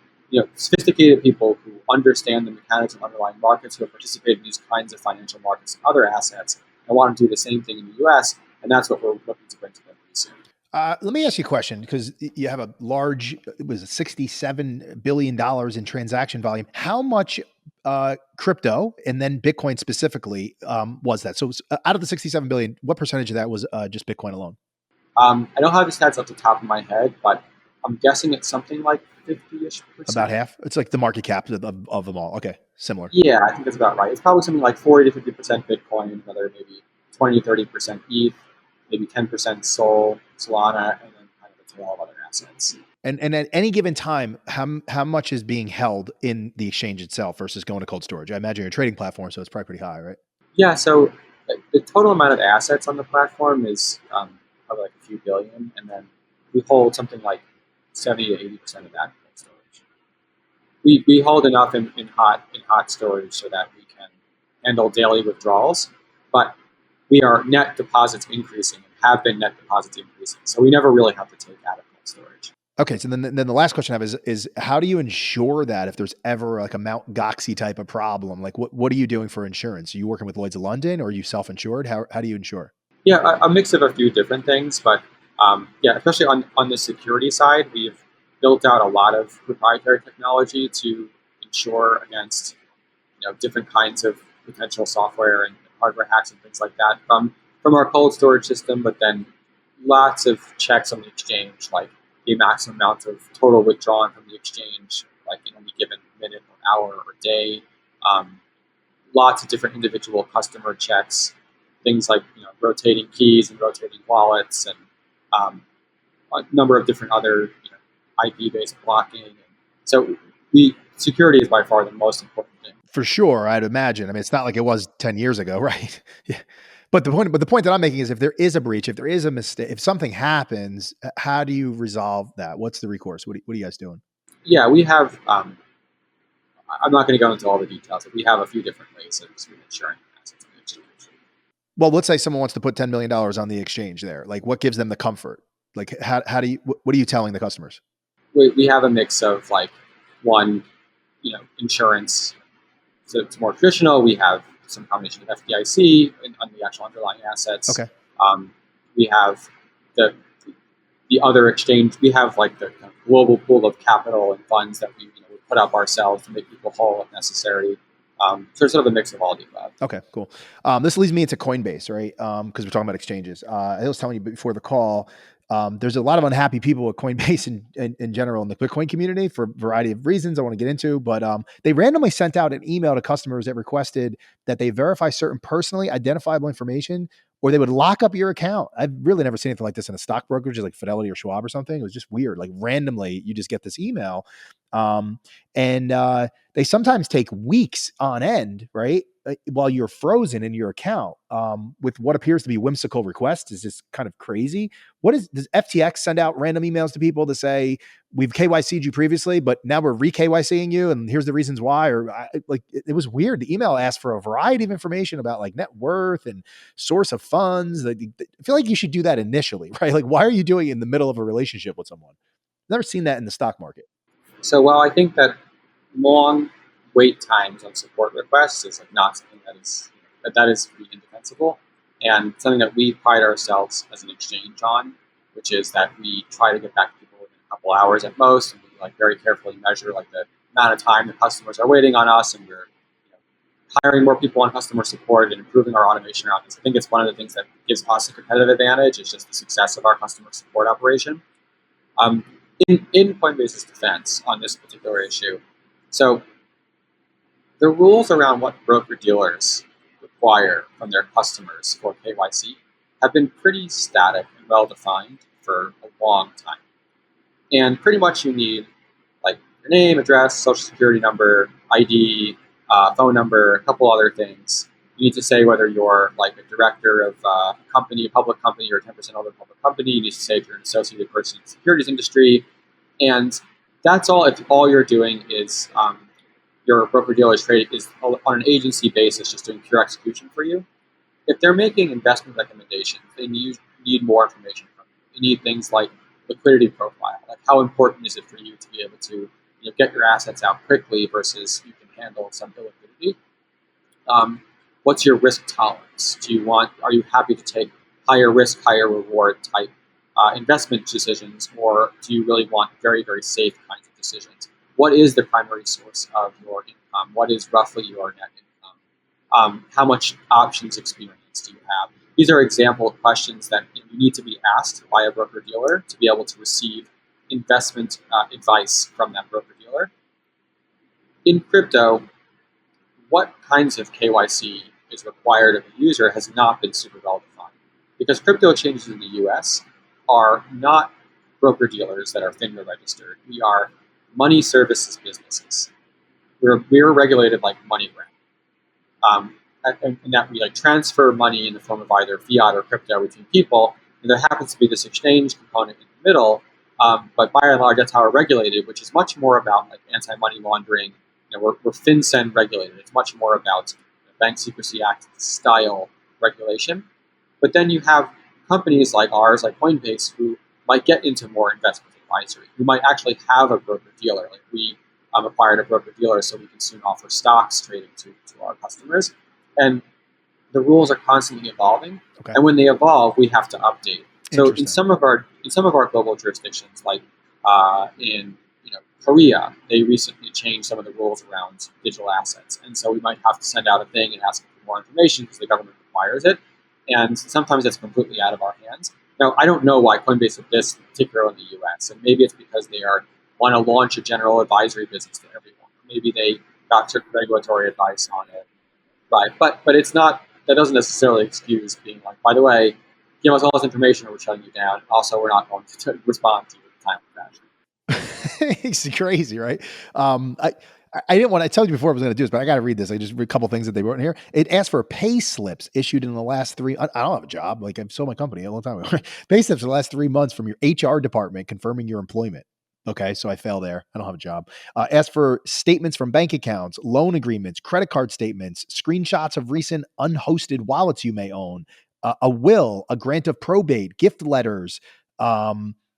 Speaker 1: sophisticated people who understand the mechanics of underlying markets, who have participated in these kinds of financial markets and other assets, and want to do the same thing in the U.S., and that's what we're looking to bring to them pretty soon.
Speaker 2: Let me ask you a question, because you have a large, it was $67 billion in transaction volume. How much crypto, and then Bitcoin specifically, was that? So out of the 67 billion, what percentage of that was just Bitcoin alone?
Speaker 1: I don't have the stats off the top of my head, but I'm guessing it's something like 50-ish%.
Speaker 2: About half? It's like the market cap of them all. Okay, similar.
Speaker 1: Yeah, I think that's about right. It's probably something like 40 to 50% Bitcoin, another maybe 20 to 30% ETH, maybe 10% Sol, Solana, and then kind of a tail of other assets.
Speaker 2: And at any given time, how much is being held in the exchange itself versus going to cold storage? I imagine you're a trading platform, so it's probably pretty high, right?
Speaker 1: Yeah, so the total amount of assets on the platform is probably like a few billion, and then we hold something like 70 to 80% of that in cold storage. We hold enough in hot storage so that we can handle daily withdrawals, but we are net deposits increasing and have been net deposits increasing, so we never really have to take out of cold storage.
Speaker 2: Okay, so then the last question I have is how do you ensure that if there's ever like a Mt. Goxie type of problem, like what are you doing for insurance? Are you working with Lloyd's of London, or are you self-insured? How do you insure?
Speaker 1: Yeah, a mix of a few different things, but especially on the security side, we've built out a lot of proprietary technology to insure against different kinds of potential software and hardware hacks and things like that from our cold storage system, but then lots of checks on the exchange, like the maximum amount of total withdrawn from the exchange, like in any given minute or hour or day. Lots of different individual customer checks, things like rotating keys and rotating wallets, and a number of different other IP-based blocking. So security is by far the most important thing.
Speaker 2: For sure, I'd imagine. I mean, it's not like it was 10 years ago, right? Yeah. But the point that I'm making is if there is a breach, if there is a mistake, if something happens, how do you resolve that? What's the recourse? What are you guys doing?
Speaker 1: Yeah, we have, I'm not going to go into all the details, but we have a few different ways of insuring assets on the exchange.
Speaker 2: Well, let's say someone wants to put $10 million on the exchange there. Like, what gives them the comfort? Like, how do you, what are you telling the customers?
Speaker 1: We have a mix of insurance. So it's more traditional. We have some combination of FDIC on the actual underlying assets.
Speaker 2: Okay.
Speaker 1: We have the other exchange. We have like the kind of global pool of capital and funds that we put up ourselves to make people whole if necessary. So it's sort of a mix of all the above.
Speaker 2: Okay, cool. This leads me into Coinbase, right? Because we're talking about exchanges. I was telling you before the call, There's a lot of unhappy people with Coinbase in general in the Bitcoin community for a variety of reasons I want to get into, but they randomly sent out an email to customers that requested that they verify certain personally identifiable information or they would lock up your account. I've really never seen anything like this in a stock brokerage like Fidelity or Schwab or something. It was just weird. Like randomly, you just get this email. And they sometimes take weeks on end, right? While you're frozen in your account with what appears to be whimsical requests is just kind of crazy. Does FTX send out random emails to people to say, we've KYC'd you previously, but now we're re-KYCing you and here's the reasons why? It was weird. The email asked for a variety of information about like net worth and source of funds. I feel like you should do that initially, right? Like, why are you doing it in the middle of a relationship with someone? Never seen that in the stock market.
Speaker 1: So while I think that long wait times on support requests is like not something that is pretty indefensible, and something that we pride ourselves as an exchange on, which is that we try to get back to people within a couple hours at most, and we like very carefully measure like the amount of time the customers are waiting on us, and we're hiring more people on customer support and improving our automation around this. I think it's one of the things that gives us a competitive advantage. It's just the success of our customer support operation. In Coinbase's defense on this particular issue, so the rules around what broker-dealers require from their customers for KYC have been pretty static and well-defined for a long time. And pretty much you need like your name, address, social security number, ID, phone number, a couple other things. You need to say whether you're like a director of a company, a public company, or a 10% owner of a public company. You need to say if you're an associated person in the securities industry. And that's all. If all you're doing is your broker-dealer trade is on an agency basis, just doing pure execution for you. If they're making investment recommendations, they need more information from you. They need things like liquidity profile, like how important is it for you to be able to get your assets out quickly versus you can handle some illiquidity. What's your risk tolerance? Are you happy to take higher risk, higher reward type investment decisions, or do you really want very, very safe kinds of decisions? What is the primary source of your income? What is roughly your net income? How much options experience do you have? These are example questions that you need to be asked by a broker-dealer to be able to receive investment advice from that broker-dealer. In crypto, what kinds of KYC is required of a user has not been super well defined, because crypto exchanges in the US are not broker-dealers that are FINRA registered. We are money services businesses. We're regulated like MoneyGram, and that we like transfer money in the form of either fiat or crypto between people. And there happens to be this exchange component in the middle, but by and large, that's how we're regulated, which is much more about like anti-money laundering. We're FinCEN regulated. It's much more about Bank Secrecy Act style regulation. But then you have companies like ours, like Coinbase, who might get into more investment advisory, who might actually have a broker-dealer. Like we acquired a broker-dealer so we can soon offer stocks trading to our customers. And the rules are constantly evolving. Okay. And when they evolve, we have to update. So in some of our global jurisdictions, like in Korea, they recently changed some of the rules around digital assets. And so we might have to send out a thing and ask for more information because the government requires it. And sometimes it's completely out of our hands. Now, I don't know why Coinbase did this, particularly in the US. And maybe it's because they want to launch a general advisory business to everyone. Maybe they got certain regulatory advice on it. Right. But it's not, that doesn't necessarily excuse being like, by the way, give us all this information or we're shutting you down. Also, we're not going to respond to you in a timely fashion.
Speaker 2: It's crazy, right? I didn't want to tell you before I was going to do this, but I got to read this. I just read a couple things that they wrote in here. It asked for pay slips issued in the last I don't have a job. Like I've sold my company a long time ago. Pay slips in the last 3 months from your HR department confirming your employment. Okay, so I fail there. I don't have a job. Ask for statements from bank accounts, loan agreements, credit card statements, screenshots of recent unhosted wallets you may own, a will, a grant of probate, gift letters,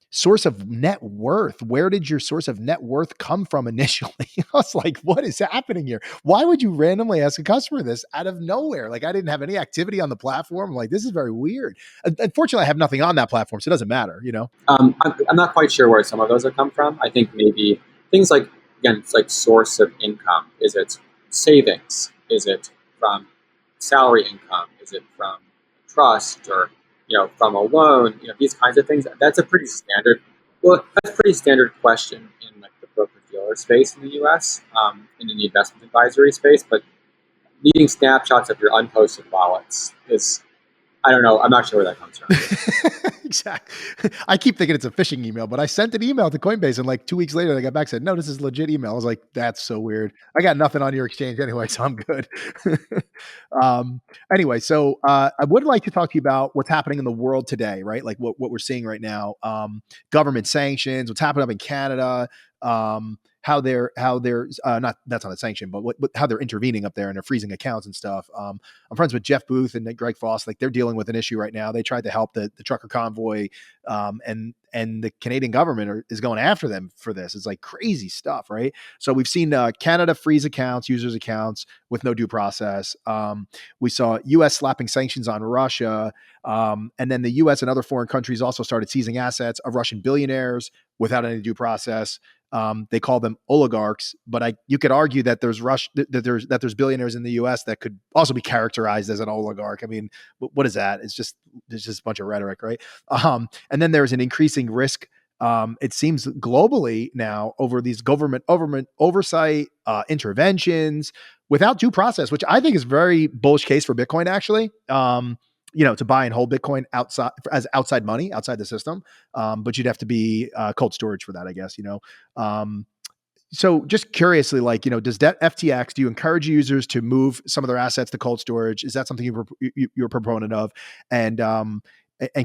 Speaker 2: source of net worth. Where did your source of net worth come from initially? I was like, what is happening here? Why would you randomly ask a customer this out of nowhere? Like I didn't have any activity on the platform. I'm like, this is very weird. Unfortunately, I have nothing on that platform, so it doesn't matter,
Speaker 1: I'm not quite sure where some of those have come from. I think maybe things like, again, it's like source of income. Is it savings? Is it from salary income? Is it from trust? Or from a loan, these kinds of things. That's a pretty standard. Well, that's a pretty standard question in like the broker dealer space in the U.S. And in the investment advisory space. But needing snapshots of your unposted wallets is, I don't know. I'm not sure where that comes from.
Speaker 2: Exactly. I keep thinking it's a phishing email, but I sent an email to Coinbase and like 2 weeks later they got back and said, no, this is a legit email. I was like, that's so weird. I got nothing on your exchange anyway, so I'm good. um, anyway, so I would like to talk to you about what's happening in the world today, right? Like what we're seeing right now, government sanctions, what's happening up in Canada, how they're not, that's not a sanction, but how they're intervening up there and they're freezing accounts and stuff. I'm friends with Jeff Booth and Greg Foss. Like they're dealing with an issue right now. They tried to help the trucker convoy, and the Canadian government is going after them for this. It's like crazy stuff, right? So we've seen Canada freeze accounts, users' accounts with no due process. We saw U.S. slapping sanctions on Russia, and then the U.S. and other foreign countries also started seizing assets of Russian billionaires without any due process. They call them oligarchs, but you could argue that there's billionaires in the U.S. that could also be characterized as an oligarch. I mean, what is that? It's just a bunch of rhetoric, right? And then there's an increasing risk. It seems globally now over these government oversight interventions without due process, which I think is very bullish case for Bitcoin actually. To buy and hold Bitcoin outside money, outside the system. But you'd have to be cold storage for that, I guess, so just curiously, does that FTX, do you encourage users to move some of their assets to cold storage? Is that something you're a proponent of? And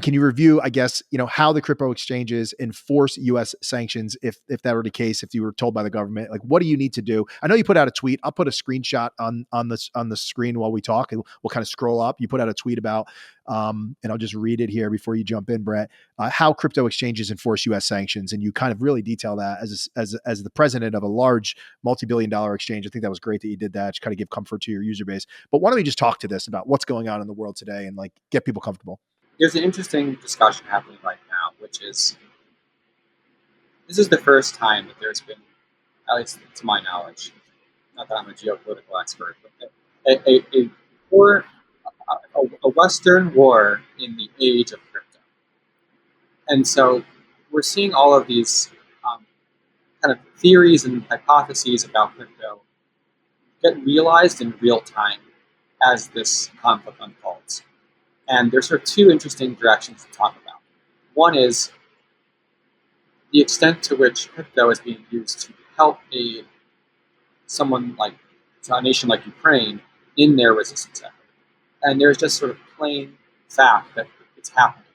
Speaker 2: can you review, I guess, how the crypto exchanges enforce U.S. sanctions if that were the case, if you were told by the government? Like, what do you need to do? I know you put out a tweet. I'll put a screenshot on the screen while we talk, and we'll kind of scroll up. You put out a tweet about, and I'll just read it here before you jump in, Brett, how crypto exchanges enforce U.S. sanctions, and you kind of really detail that as the president of a large multi-billion-dollar exchange. I think that was great that you did that to kind of give comfort to your user base. But why don't we just talk to this about what's going on in the world today and get people comfortable?
Speaker 1: There's an interesting discussion happening right now, which is this is the first time that there's been, at least to my knowledge, not that I'm a geopolitical expert, but a war, a Western war in the age of crypto. And so we're seeing all of these kind of theories and hypotheses about crypto get realized in real time as this conflict unfolds. And there's sort of two interesting directions to talk about. One is the extent to which crypto is being used to help aid someone like a nation like Ukraine in their resistance effort. And there's just sort of plain fact that it's happening.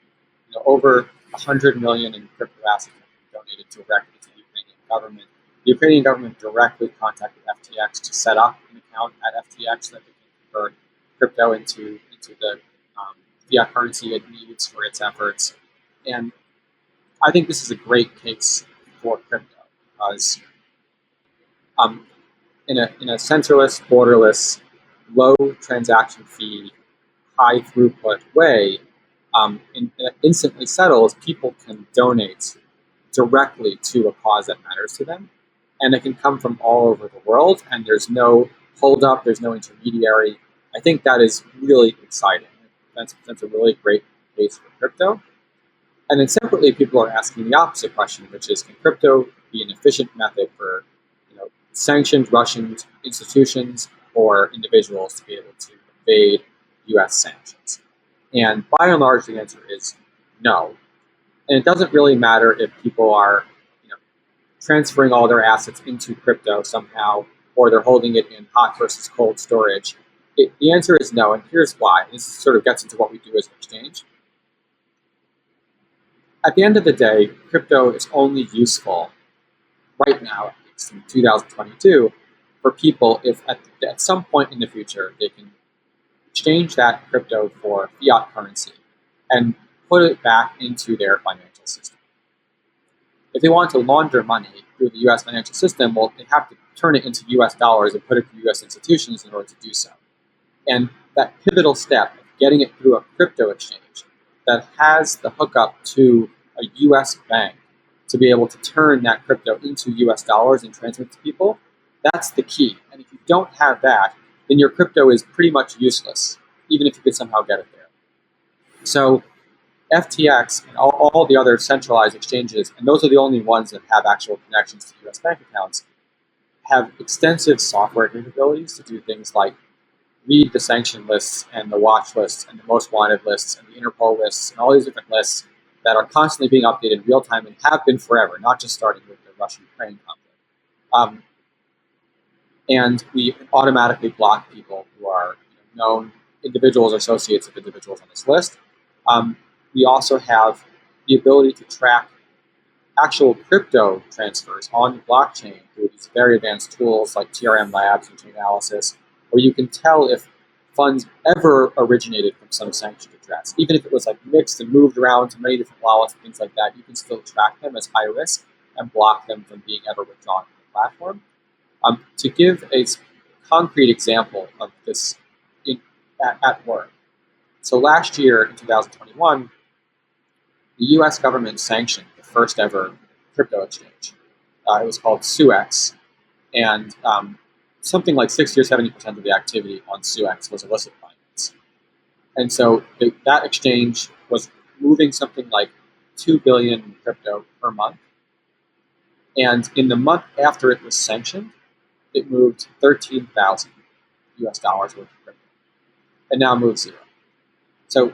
Speaker 1: Over 100 million in crypto assets have been donated directly to the Ukrainian government. The Ukrainian government directly contacted FTX to set up an account at FTX so that they can convert crypto into the fiat currency it needs for its efforts. And I think this is a great case for crypto because in a centerless, borderless, low transaction fee, high throughput way, it instantly settles, people can donate directly to a cause that matters to them. And it can come from all over the world, and there's no holdup, there's no intermediary. I think that is really exciting. That's a really great case for crypto. And then separately, people are asking the opposite question, which is, can crypto be an efficient method for sanctioned Russian institutions or individuals to be able to evade U.S. sanctions? And by and large, the answer is no. And it doesn't really matter if people are transferring all their assets into crypto somehow, or they're holding it in hot versus cold storage. The answer is no, and here's why. This sort of gets into what we do as an exchange. At the end of the day, crypto is only useful right now, at least in 2022, for people if at some point in the future they can exchange that crypto for fiat currency and put it back into their financial system. If they want to launder money through the U.S. financial system, well, they have to turn it into U.S. dollars and put it through U.S. institutions in order to do so. And that pivotal step of getting it through a crypto exchange that has the hookup to a U.S. bank to be able to turn that crypto into U.S. dollars and transmit it to people, that's the key. And if you don't have that, then your crypto is pretty much useless, even if you could somehow get it there. So FTX and all the other centralized exchanges, and those are the only ones that have actual connections to US bank accounts, have extensive software capabilities to do things like read the sanction lists and the watch lists and the most wanted lists and the Interpol lists and all these different lists that are constantly being updated in real time and have been forever, not just starting with the Russian-Ukraine conflict. And we automatically block people who are known individuals or associates of individuals on this list. We also have the ability to track actual crypto transfers on the blockchain through these very advanced tools like TRM Labs and chain analysis, where you can tell if funds ever originated from some sanctioned address. Even if it was like mixed and moved around to many different wallets and things like that, you can still track them as high risk and block them from being ever withdrawn from the platform. To give a concrete example of this at work. So last year in 2021, the US government sanctioned the first ever crypto exchange. It was called SUEX, and something like 60 or 70% of the activity on SUEX was illicit finance. And so that exchange was moving something like 2 billion crypto per month. And in the month after it was sanctioned, it moved 13,000 US dollars worth of crypto, and now moves zero. So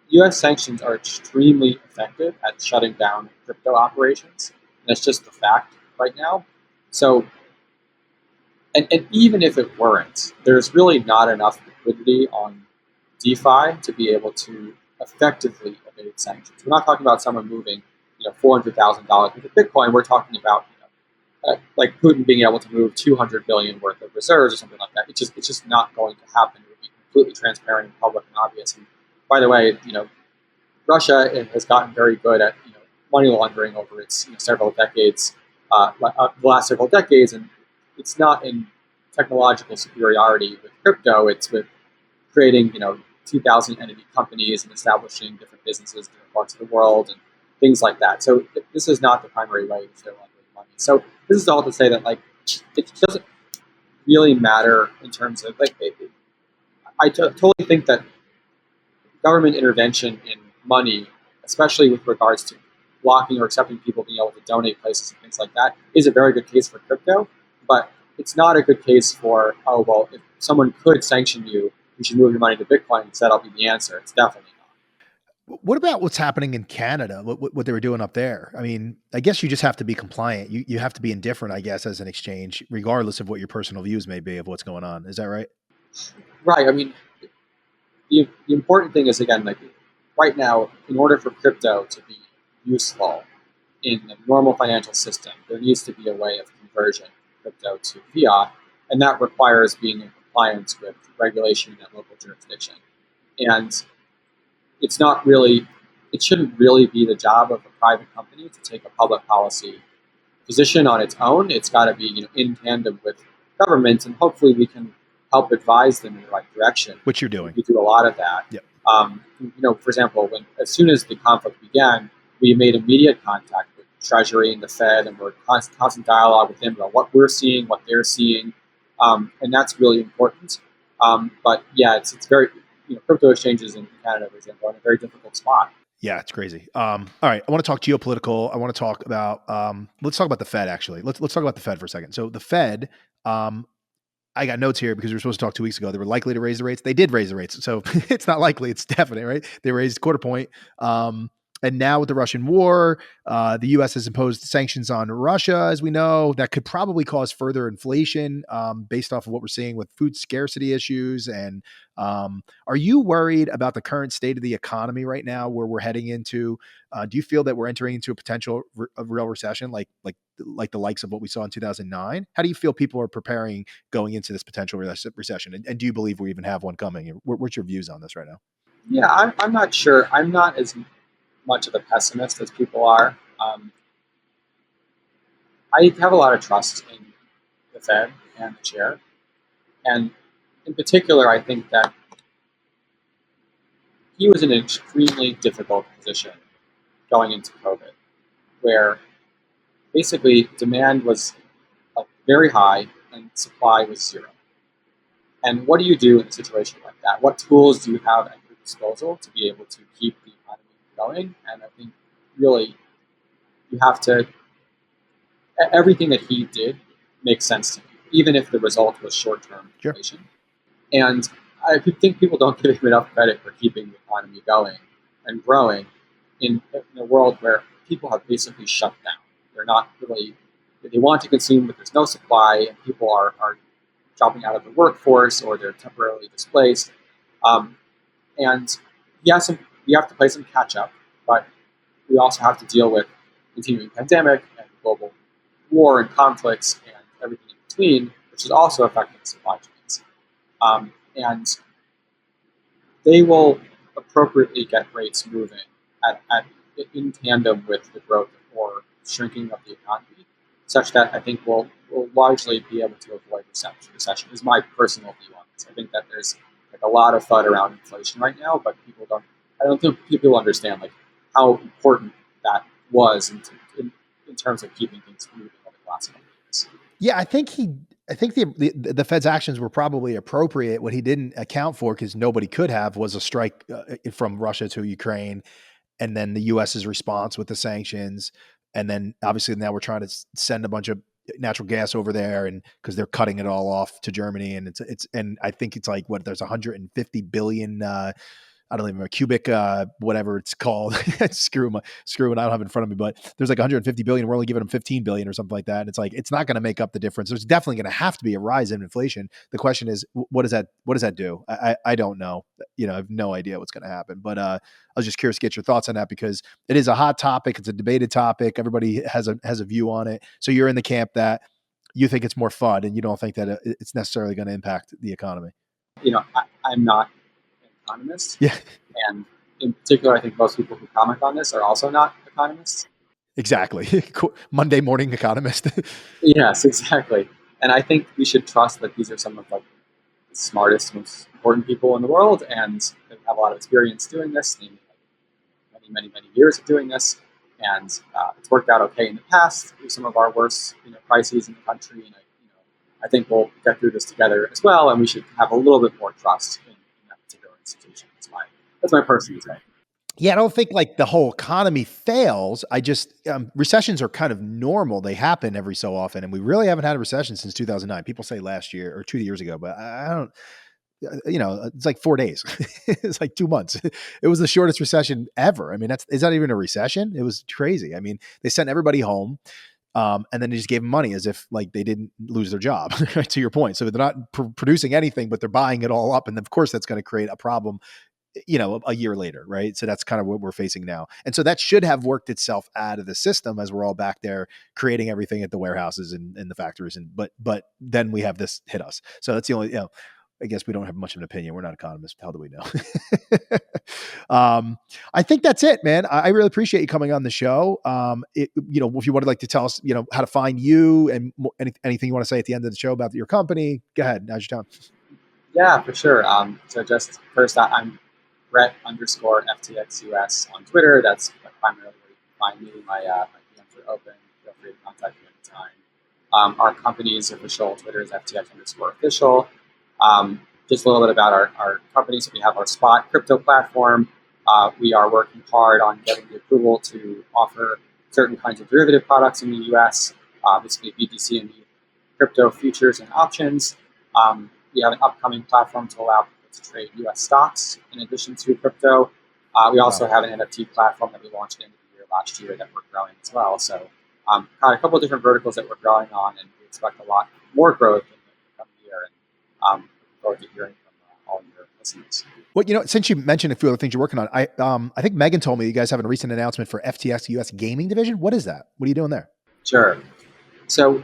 Speaker 1: US sanctions are extremely effective at shutting down crypto operations. And that's just the fact right now. So, and even if it weren't, there's really not enough liquidity on DeFi to be able to effectively evade sanctions. We're not talking about someone moving, $400,000 into Bitcoin. We're talking about, like Putin being able to move 200 billion worth of reserves or something like that. It's just not going to happen. It would be completely transparent and public and obvious. And by the way, Russia has gotten very good at money laundering over its several decades, the last several decades, and it's not in technological superiority with crypto. It's with creating 2,000 entity companies and establishing different businesses in different parts of the world and things like that. So this is not the primary way to laundering money. So this is all to say that it doesn't really matter in terms of I totally think that government intervention in money, especially with regards to blocking or accepting people being able to donate places and things like that, is a very good case for crypto. But it's not a good case for, if someone could sanction you, you should move your money to Bitcoin instead. That'll be the answer. It's definitely not.
Speaker 2: What about what's happening in Canada? What they were doing up there? I mean, I guess you just have to be compliant. You have to be indifferent, I guess, as an exchange, regardless of what your personal views may be of what's going on. Is that right?
Speaker 1: Right. I mean, the important thing is, again, right now, in order for crypto to be useful in the normal financial system, there needs to be a way of conversion of crypto to fiat, and that requires being in compliance with regulation in a local jurisdiction. And it shouldn't really be the job of a private company to take a public policy position on its own. It's got to be in tandem with government, and hopefully we can help advise them in the right direction.
Speaker 2: Which you're doing.
Speaker 1: We do a lot of that.
Speaker 2: Yep.
Speaker 1: For example, as soon as the conflict began, we made immediate contact with Treasury and the Fed, and we're in constant dialogue with them about what we're seeing, what they're seeing, and that's really important. But yeah, it's very, crypto exchanges in Canada, for example, are in a very difficult spot.
Speaker 2: Yeah, it's crazy. All right, I want to talk geopolitical. I want to talk about let's talk about the Fed. Actually, let's talk about the Fed for a second. So the Fed, I got notes here because we were supposed to talk 2 weeks ago. They were likely to raise the rates. They did raise the rates. So it's not likely, it's definite, right? They raised quarter point. And now with the Russian war, the U.S. has imposed sanctions on Russia, as we know. That could probably cause further inflation based off of what we're seeing with food scarcity issues. And are you worried about the current state of the economy right now, where we're heading into? Do you feel that we're entering into a potential real recession, like the likes of what we saw in 2009? How do you feel people are preparing going into this potential recession? And do you believe we even have one coming? What's your views on this right now?
Speaker 1: Yeah, I'm not sure. I'm not as much of a pessimist as people are. I have a lot of trust in the Fed and the chair. And in particular, I think that he was in an extremely difficult position going into COVID, where basically demand was very high and supply was zero. And what do you do in a situation like that? What tools do you have at your disposal to be able to keep the economy going. And I think really you have to, everything that he did makes sense to me, even if the result was short-term
Speaker 2: Sure.
Speaker 1: inflation. And I think people don't give him enough credit for keeping the economy going and growing in a world where people have basically shut down. They're not really, they want to consume, but there's no supply, and people are dropping out of the workforce or they're temporarily displaced. And yes, we have to play some catch up, but we also have to deal with continuing pandemic and global war and conflicts and everything in between, which is also affecting supply chains. And they will appropriately get rates moving in tandem with the growth or shrinking of the economy, such that I think we'll largely be able to avoid recession. Is my personal view on this. I think that there's like a lot of FUD around inflation right now, but I don't think people understand like how important that was in terms of keeping things moving over the last couple of years.
Speaker 2: Yeah, I think the Fed's actions were probably appropriate. What he didn't account for, because nobody could have, was a strike from Russia to Ukraine, and then the U.S.'s response with the sanctions, and then obviously now we're trying to send a bunch of natural gas over there, and because they're cutting it all off to Germany, and it's and I think it's like there's 150 billion. I don't even remember cubic, whatever it's called. screw what I don't have it in front of me, but there's like 150 billion. We're only giving them 15 billion or something like that. And it's like, it's not going to make up the difference. There's definitely going to have to be a rise in inflation. The question is, what does that do? I don't know. I have no idea what's going to happen, but I was just curious to get your thoughts on that, because it is a hot topic. It's a debated topic. Everybody has a view on it. So you're in the camp that you think it's more fun and you don't think that it's necessarily going to impact the economy.
Speaker 1: I'm not economists.
Speaker 2: Yeah.
Speaker 1: And in particular, I think most people who comment on this are also not economists.
Speaker 2: Exactly. Monday morning economist.
Speaker 1: Yes, exactly. And I think we should trust that these are some of the smartest, most important people in the world, and they have a lot of experience doing this, many years of doing this. And it's worked out okay in the past through some of our worst crises in the country. And I think we'll get through this together as well, and we should have a little bit more trust in that particular institution. That's my personal take.
Speaker 2: Yeah, I don't think like the whole economy fails. I just recessions are kind of normal. They happen every so often, and we really haven't had a recession since 2009. People say last year or 2 years ago, but I don't. It's like 4 days. It's like 2 months. It was the shortest recession ever. I mean, is that even a recession? It was crazy. I mean, they sent everybody home. And then they just gave them money as if like they didn't lose their job, to your point. So they're not producing anything, but they're buying it all up. And of course, that's going to create a problem, a year later, right? So that's kind of what we're facing now. And so that should have worked itself out of the system as we're all back there creating everything at the warehouses and the factories. But then we have this hit us. So that's the only, I guess we don't have much of an opinion. We're not economists. How do we know? I think that's it, man. I really appreciate you coming on the show. If you would like to tell us, how to find you and anything you want to say at the end of the show about your company, go ahead. Now's your time.
Speaker 1: Yeah, for sure. So just first, I'm Brett_FTX US on Twitter. That's primarily where you can find me. My DMs are open. Feel free to contact me anytime. Our company's official Twitter is FTX_official. Just a little bit about our company. So we have our spot crypto platform. We are working hard on getting the approval to offer certain kinds of derivative products in the US, basically BTC and the crypto futures and options. We have an upcoming platform to allow people to trade US stocks in addition to crypto. We also have an NFT platform that we launched at the end of the year last year that we're growing as well. So got a couple of different verticals that we're growing on, and we expect a lot more growth in the coming year. And looking forward to hearing from all your listeners.
Speaker 2: Well, since you mentioned a few other things you're working on, I think Megan told me you guys have a recent announcement for FTX US Gaming division. What is that? What are you doing there?
Speaker 1: Sure. So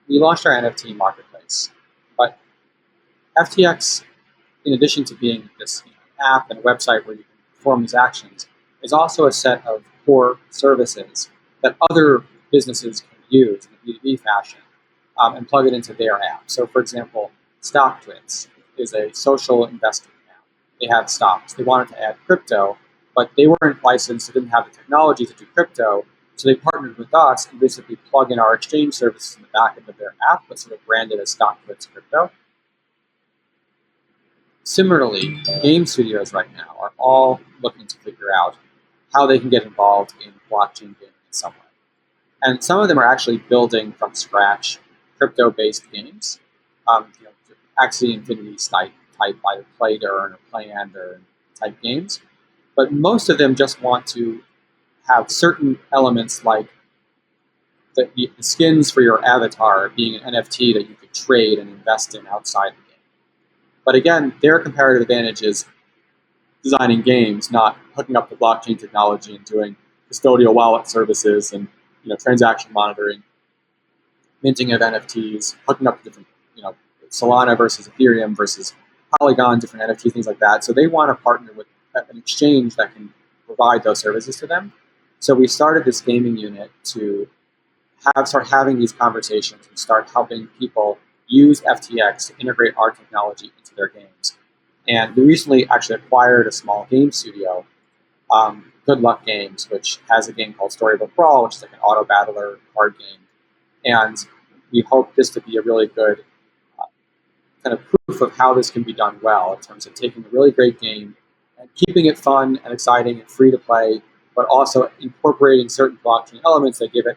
Speaker 1: we launched our NFT marketplace, but FTX, in addition to being this app and a website where you can perform these actions, is also a set of core services that other businesses can use in a B2B fashion and plug it into their app. So, for example, StockTwits is a social investing app. They have stocks. They wanted to add crypto, but they weren't licensed. They didn't have the technology to do crypto. So they partnered with us and basically plug in our exchange services in the back end of their app, but sort of branded as StockTwits Crypto. Similarly, game studios right now are all looking to figure out how they can get involved in blockchain gaming in some way. And some of them are actually building from scratch crypto-based games, Axie Infinity type either play to earn or play and earn type games. But most of them just want to have certain elements like the skins for your avatar being an NFT that you could trade and invest in outside the game. But again, their comparative advantage is designing games, not hooking up the blockchain technology and doing custodial wallet services and transaction monitoring, minting of NFTs, hooking up different Solana versus Ethereum versus Polygon, different NFT things like that. So they want to partner with an exchange that can provide those services to them. So we started this gaming unit to start having these conversations and start helping people use FTX to integrate our technology into their games. And we recently actually acquired a small game studio, Good Luck Games, which has a game called Storybook Brawl, which is like an auto battler card game. And we hope this to be a really good kind of proof of how this can be done well in terms of taking a really great game and keeping it fun and exciting and free to play, but also incorporating certain blockchain elements that give it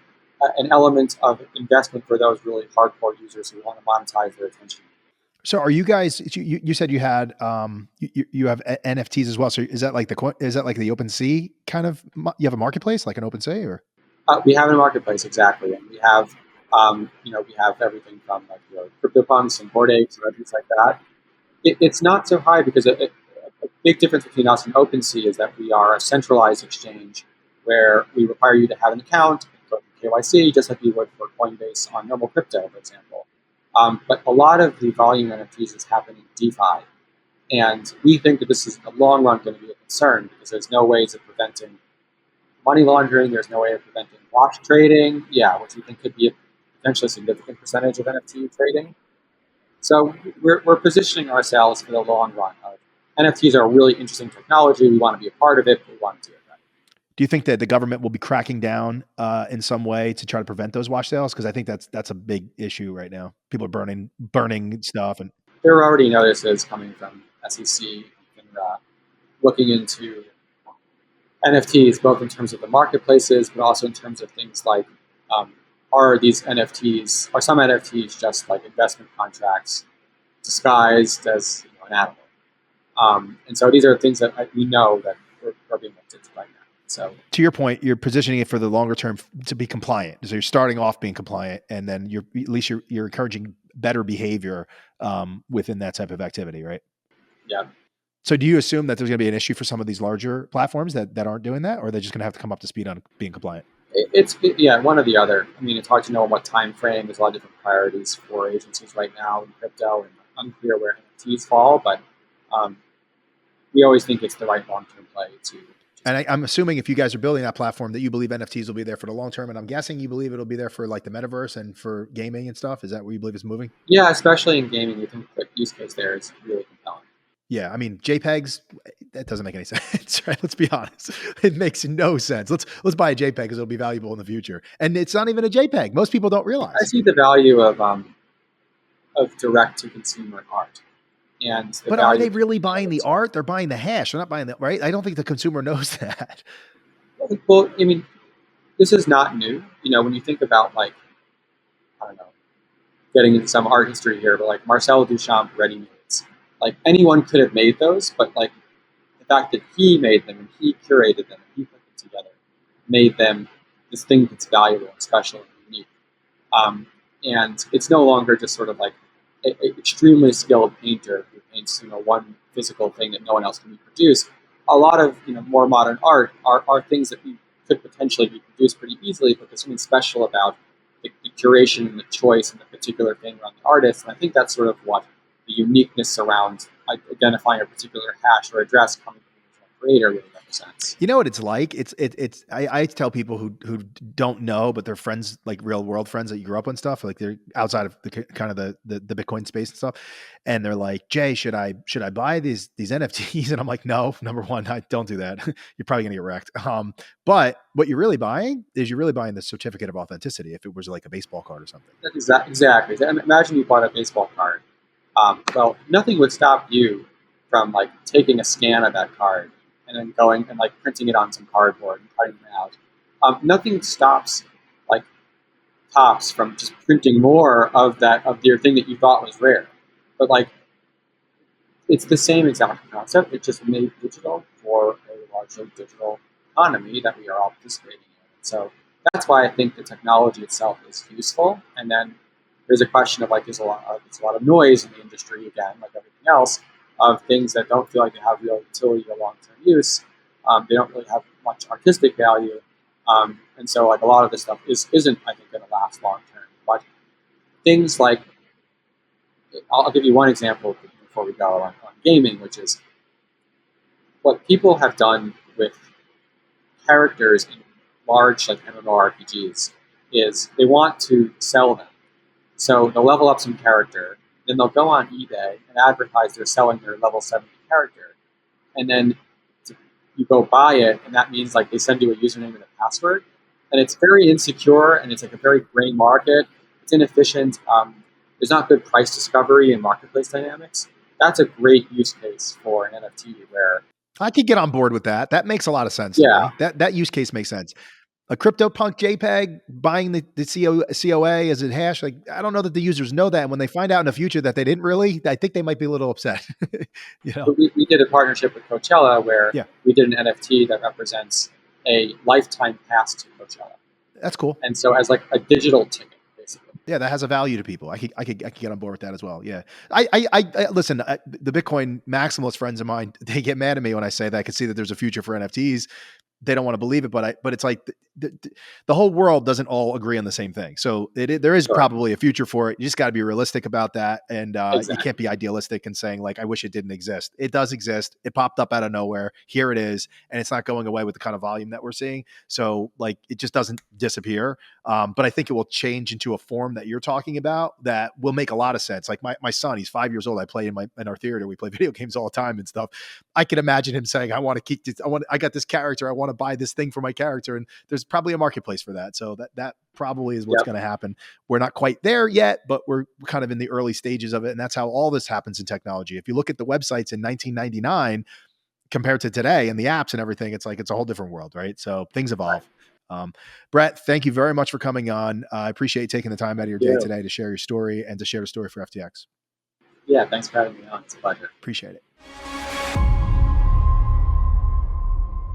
Speaker 1: an element of investment for those really hardcore users who want to monetize their attention.
Speaker 2: So are you guys, you said you had, you have NFTs as well. So is that like the OpenSea kind of, you have a marketplace like an OpenSea or?
Speaker 1: We have a marketplace, exactly. And we have, we have everything from like CryptoPunks and Bored Apes and things like that. It's not so high because a big difference between us and OpenSea is that we are a centralized exchange where we require you to have an account, go through KYC, just like you would for Coinbase on normal crypto, for example. But a lot of the volume NFTs is happening in DeFi. And we think that this is in the long run going to be a concern because there's no ways of preventing money laundering. There's no way of preventing wash trading, which we think could be a potentially significant percentage of NFT trading. So we're positioning ourselves for the long run. NFTs are a really interesting technology. We want to be a part of it, but we want to do it right.
Speaker 2: Do you think that the government will be cracking down in some way to try to prevent those wash sales? Because I think that's a big issue right now. People are burning stuff, and
Speaker 1: there are already notices coming from SEC and looking into NFTs, both in terms of the marketplaces, but also in terms of things like are some NFTs just like investment contracts disguised as an animal? And so these are things that we know that we're being looked into right now. So
Speaker 2: to your point, you're positioning it for the longer term to be compliant. So you're starting off being compliant, and then you're encouraging better behavior within that type of activity, right?
Speaker 1: Yeah.
Speaker 2: So do you assume that there's going to be an issue for some of these larger platforms that aren't doing that, or are they just going to have to come up to speed on being compliant?
Speaker 1: It's one or the other. I mean, it's hard to know in what time frame. There's a lot of different priorities for agencies right now in crypto, and unclear where NFTs fall. But we always think it's the right long-term play to.
Speaker 2: And I'm assuming if you guys are building that platform, that you believe NFTs will be there for the long term, and I'm guessing you believe it'll be there for like the metaverse and for gaming and stuff. Is that where you believe it's moving?
Speaker 1: Yeah, especially in gaming, we think the use case there is really compelling.
Speaker 2: Yeah, I mean JPEGs, that doesn't make any sense, right? Let's be honest. It makes no sense. Let's buy a JPEG because it'll be valuable in the future. And it's not even a JPEG. Most people don't realize.
Speaker 1: I see the value of direct to consumer art.
Speaker 2: But are they really buying the art? They're buying the hash. They're not buying the right. I don't think the consumer knows that.
Speaker 1: Well, I mean, this is not new. When you think about getting into some art history here, but like Marcel Duchamp ready-mades. Like anyone could have made those, but like the fact that he made them and he curated them and he put them together made them this thing that's valuable and special and unique. And it's no longer just sort of like an extremely skilled painter who paints one physical thing that no one else can reproduce. A lot of more modern art are things that could potentially be produced pretty easily, but there's something special about the curation and the choice and the particular thing around the artist. And I think that's sort of what the uniqueness around identifying a particular hash or address coming from the original creator really represents.
Speaker 2: You know what it's like? I tell people who don't know, but they're friends, like real world friends that you grew up on stuff, like they're outside of the kind of the Bitcoin space and stuff. And they're like, Jay, should I buy these NFTs? And I'm like, no, number one, I don't do that. You're probably gonna get wrecked. But what you're really buying is the certificate of authenticity. If it was like a baseball card or something.
Speaker 1: Exactly. Imagine you bought a baseball card. Well, nothing would stop you from like taking a scan of that card and then going and like printing it on some cardboard and cutting them out. Nothing stops like Tops from just printing more of your thing that you thought was rare. But like it's the same exact concept. It's just made digital for a largely digital economy that we are all participating in. So that's why I think the technology itself is useful. And then there's a question of like there's a lot of noise in the industry again, like everything else, of things that don't feel like they have real utility or long-term use. They don't really have much artistic value, and so like a lot of this stuff isn't I think going to last long term. But things like I'll give you one example before we go on gaming, which is what people have done with characters in large like MMORPGs is they want to sell them. So they'll level up some character, then they'll go on eBay and advertise they're selling their level 70 character. And then you go buy it, and that means like they send you a username and a password. And it's very insecure, and it's like a very gray market. It's inefficient. There's not good price discovery and marketplace dynamics. That's a great use case for an NFT where
Speaker 2: I could get on board with that. That makes a lot of sense.
Speaker 1: Yeah.
Speaker 2: To me. That use case makes sense. A CryptoPunk JPEG buying the COA as a hash, like I don't know that the users know that. And when they find out in the future that they didn't really, I think they might be a little upset. You know,
Speaker 1: we did a partnership with Coachella where
Speaker 2: Yeah.
Speaker 1: we did an NFT that represents a lifetime pass to Coachella.
Speaker 2: That's cool.
Speaker 1: And so as like a digital ticket, basically.
Speaker 2: Yeah, that has a value to people. I could get on board with that as well. Yeah, I listen. The Bitcoin maximalist friends of mine, they get mad at me when I say that. I can see that there's a future for NFTs. They don't want to believe it, but it's like the whole world doesn't all agree on the same thing. So there is probably a future for it. You just got to be realistic about that. And You can't be idealistic and saying like, I wish it didn't exist. It does exist. It popped up out of nowhere. Here it is. And it's not going away with the kind of volume that we're seeing. So like, it just doesn't disappear. But I think it will change into a form that you're talking about that will make a lot of sense. Like my son, he's 5 years old. I play in our theater. We play video games all the time and stuff. I can imagine him saying, I want to keep this. I got this character. I want to buy this thing for my character. And there's probably a marketplace for that. So that probably is what's going to happen. We're not quite there yet, but we're kind of in the early stages of it. And that's how all this happens in technology. If you look at the websites in 1999 compared to today and the apps and everything, it's like, it's a whole different world, right? So things evolve. Brett, thank you very much for coming on. I appreciate you taking the time out of your day today to share your story and to share the story for FTX.
Speaker 1: Yeah, thanks for having me on. It's a pleasure.
Speaker 2: Appreciate it.